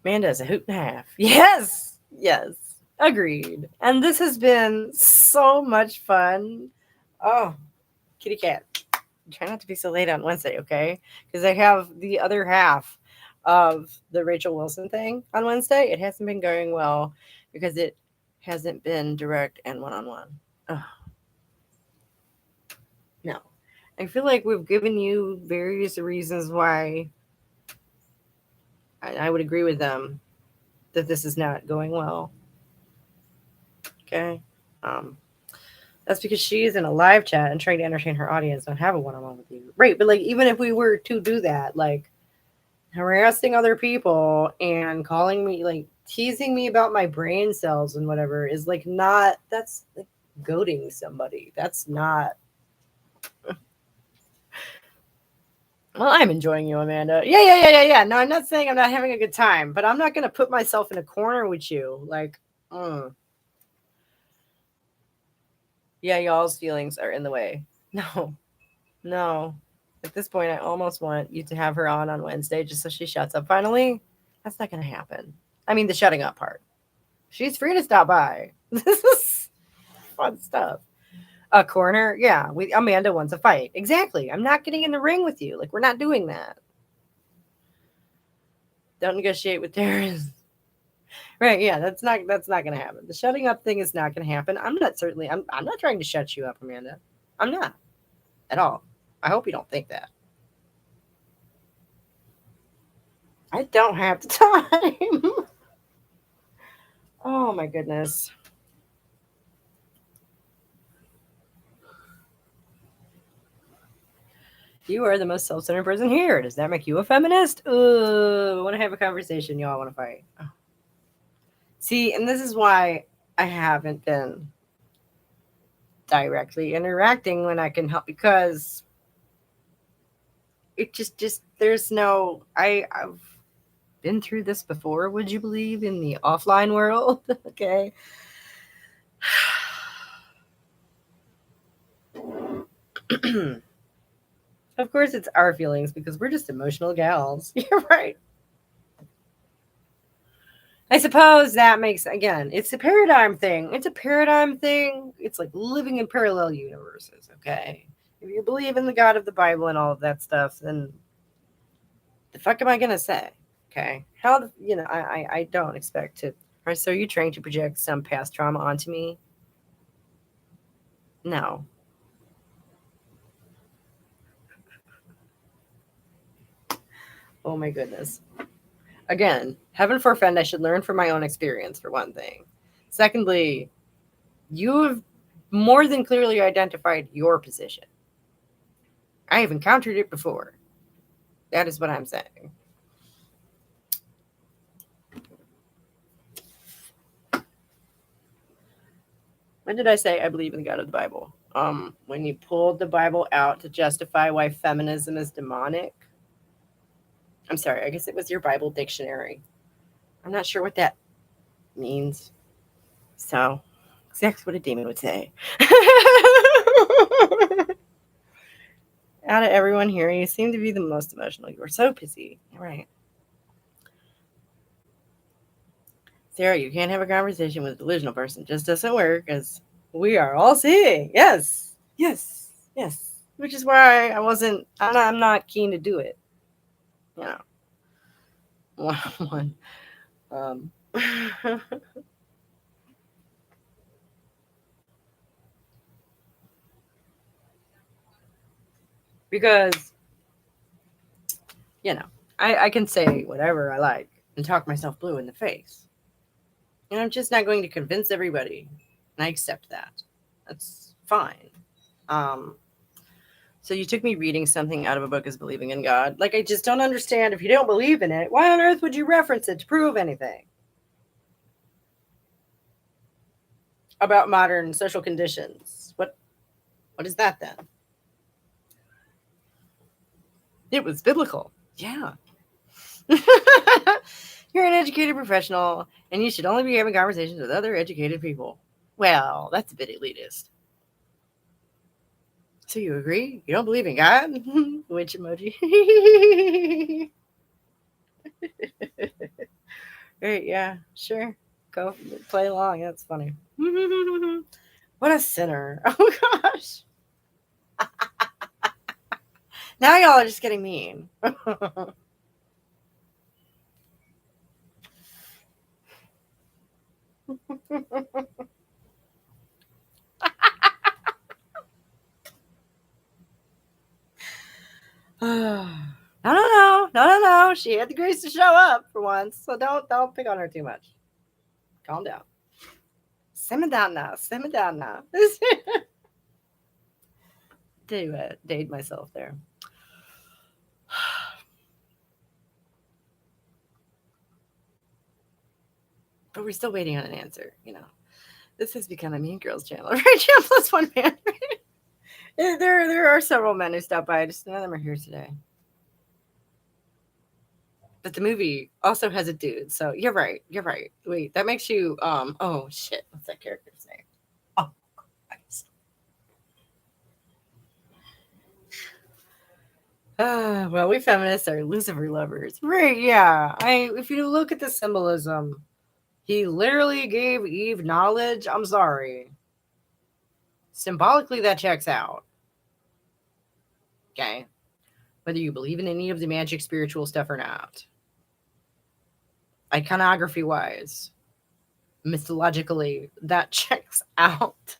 Amanda's a hoot and a half. Yes. Yes. Agreed. And this has been so much fun. Oh, kitty cat. Try not to be so late on Wednesday, okay? Because I have the other half of the Rachel Wilson thing on Wednesday. It hasn't been going well because it hasn't been direct and one-on-one. No. I feel like we've given you various reasons why I would agree with them that this is not going well. Okay? That's because she's in a live chat and trying to entertain her audience, don't have a one-on-one with you. Right, but like even if we were to do that, like harassing other people and calling me like teasing me about my brain cells and whatever is like not that's like goading somebody. That's not well, I'm enjoying you, Amanda. Yeah. No, I'm not saying I'm not having a good time, but I'm not gonna put myself in a corner with you. Like, yeah, y'all's feelings are in the way. No. At this point, I almost want you to have her on Wednesday just so she shuts up finally. That's not going to happen. I mean, the shutting up part. She's free to stop by. This is fun stuff. A corner? Yeah. Amanda wants a fight. Exactly. I'm not getting in the ring with you. Like, we're not doing that. Don't negotiate with terrorists. Right, yeah, that's not going to happen. The shutting up thing is not going to happen. I'm not trying to shut you up, Amanda. I'm not at all. I hope you don't think that. I don't have the time. Oh my goodness. You are the most self-centered person here. Does that make you a feminist? I want to have a conversation. Y'all want to fight. Oh. See, and this is why I haven't been directly interacting when I can help, because it just there's no I've been through this before, would you believe, in the offline world. Okay. Of course, it's our feelings because we're just emotional gals. You're right. I suppose that makes, again, it's a paradigm thing. It's a paradigm thing. It's like living in parallel universes, okay? If you believe in the God of the Bible and all of that stuff, then the fuck am I gonna say? Okay. I don't expect to. All right, so are you trying to project some past trauma onto me? No. Oh my goodness. Again, heaven forfend, I should learn from my own experience, for one thing. Secondly, you have more than clearly identified your position. I have encountered it before. That is what I'm saying. When did I say I believe in the God of the Bible? When you pulled the Bible out to justify why feminism is demonic. I'm sorry, I guess it was your Bible dictionary. I'm not sure what that means. So, exactly what a demon would say. Out of everyone here, you seem to be the most emotional. You are so pissy. All right. Sarah, you can't have a conversation with a delusional person. It just doesn't work, as we are all seeing. Yes. Yes. Yes. Which is why I'm not keen to do it. You know. One. Um, because, I can say whatever I like and talk myself blue in the face. And I'm just not going to convince everybody. And I accept that. That's fine. Um, so you took me reading something out of a book as believing in God. Like, I just don't understand. If you don't believe in it, why on earth would you reference it to prove anything about modern social conditions? What is that then? It was biblical. Yeah. You're an educated professional, and you should only be having conversations with other educated people. Well, that's a bit elitist. So you agree? You don't believe in God? Which emoji? Great, yeah, sure. Go play along. That's funny. What a sinner. Oh gosh. Now y'all are just getting mean. No, no, no, no, no, no. She had the grace to show up for once, so don't pick on her too much. Calm down. Simmer down now. Simmer down now. To date myself there. But we're still waiting on an answer. This has become a Mean Girls channel, right? Channel plus one man. There are several men who stopped by. Just none of them are here today. But the movie also has a dude, so you're right. You're right. Wait, that makes you oh shit, what's that character's name? Oh Christ. Well, we feminists are Lucifer lovers. Right, yeah. If you look at the symbolism, he literally gave Eve knowledge. I'm sorry. Symbolically that checks out. Okay. Whether you believe in any of the magic spiritual stuff or not. Iconography wise, mythologically, that checks out.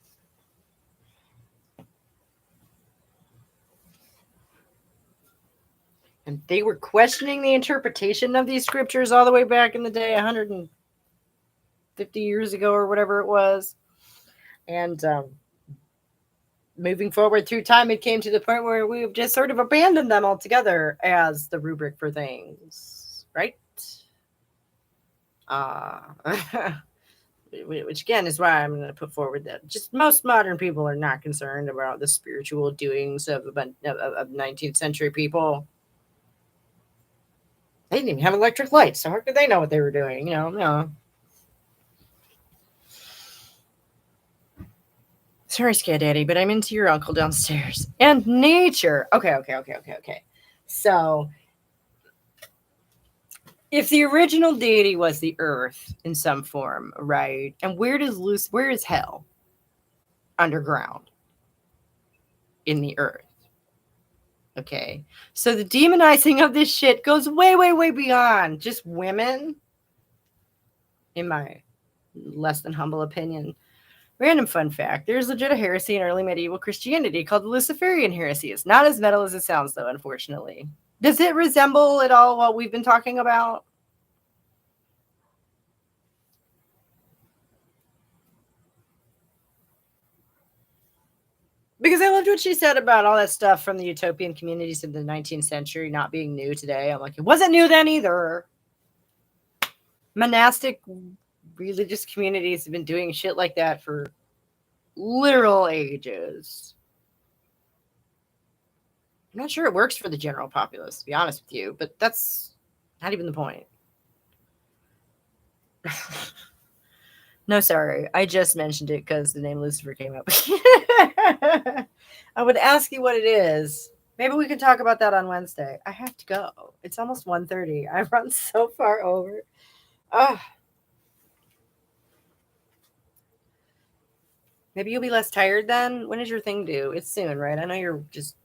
And they were questioning the interpretation of these scriptures all the way back in the day, 150 years ago or whatever it was. And moving forward through time, it came to the point where we've just sort of abandoned them altogether as the rubric for things, right? Which again is why I'm going to put forward that just most modern people are not concerned about the spiritual doings of 19th century people. They didn't even have electric lights, so how could they know what they were doing? No. Sorry, Scat Daddy, but I'm into your uncle downstairs. And nature. Okay. So, if the original deity was the earth in some form, right? And where is hell? Underground in the earth. Okay. So the demonizing of this shit goes way, way, way beyond just women, in my less than humble opinion. Random fun fact: there's legit a heresy in early medieval Christianity called the Luciferian heresy. It's not as metal as it sounds, though, unfortunately. Does it resemble at all what we've been talking about? Because I loved what she said about all that stuff from the utopian communities of the 19th century not being new today. I'm like, it wasn't new then either. Monastic religious communities have been doing shit like that for literal ages. I'm not sure it works for the general populace, to be honest with you, but that's not even the point. No, sorry. I just mentioned it because the name Lucifer came up. I would ask you what it is. Maybe we can talk about that on Wednesday. I have to go. It's almost 1:30. I've run so far over. Oh, maybe you'll be less tired then. When is your thing due? It's soon, right? I know you're just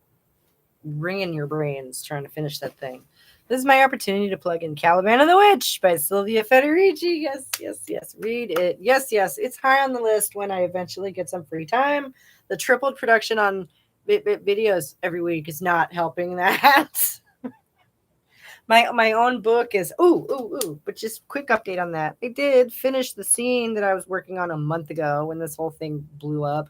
wringing your brains trying to finish that thing. This is my opportunity to plug in Caliban of the Witch by Sylvia Federici. Yes. Read it. Yes. It's high on the list when I eventually get some free time. The tripled production on videos every week is not helping that. My own book is but just quick update on that. I did finish the scene that I was working on a month ago when this whole thing blew up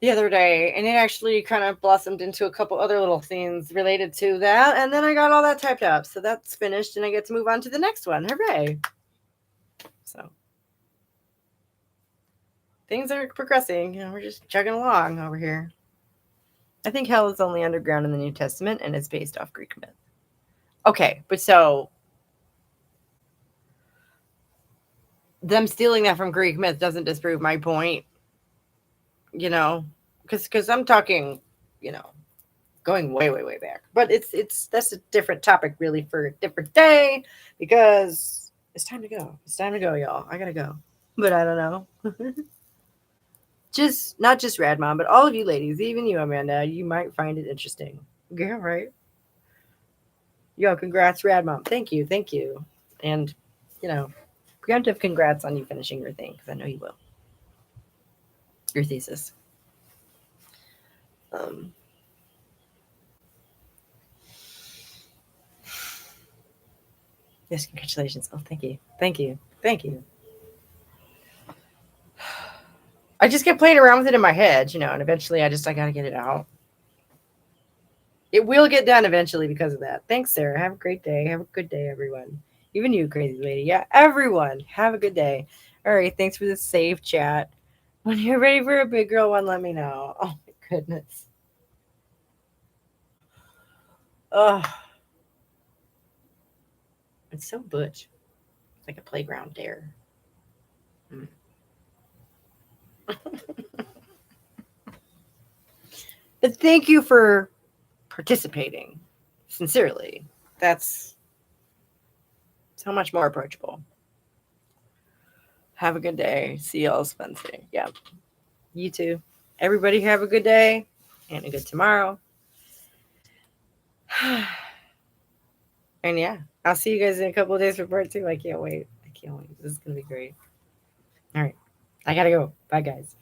the other day, and it actually kind of blossomed into a couple other little scenes related to that, and then I got all that typed up, so that's finished and I get to move on to the next one. Hooray. So things are progressing, we're just chugging along over here. I think hell is only underground in the New Testament and it's based off Greek myth. Okay, but so them stealing that from Greek myth doesn't disprove my point, because I'm talking, going way, way, way back. But that's a different topic, really, for a different day, because it's time to go. It's time to go, y'all. I gotta go. But I don't know. Just not just Rad Mom, but all of you ladies, even you, Amanda, you might find it interesting. Yeah, right. Yo, congrats, Rad Mom. Thank you. And preemptive congrats on you finishing your thing, because I know you will. Your thesis. Yes, congratulations. Oh, thank you. I just kept playing around with it in my head, and eventually I gotta get it out. It will get done eventually because of that. Thanks, Sarah. Have a great day. Have a good day, everyone. Even you, crazy lady. Yeah, everyone. Have a good day. All right. Thanks for the safe chat. When you're ready for a big girl one, let me know. Oh, my goodness. Oh, it's so butch. It's like a playground dare. But thank you for participating. Sincerely. That's so much more approachable. Have a good day. See y'all Wednesday. Yeah. You too. Everybody have a good day and a good tomorrow. And yeah, I'll see you guys in a couple of days for part 2. I can't wait. This is going to be great. All right. I got to go. Bye, guys.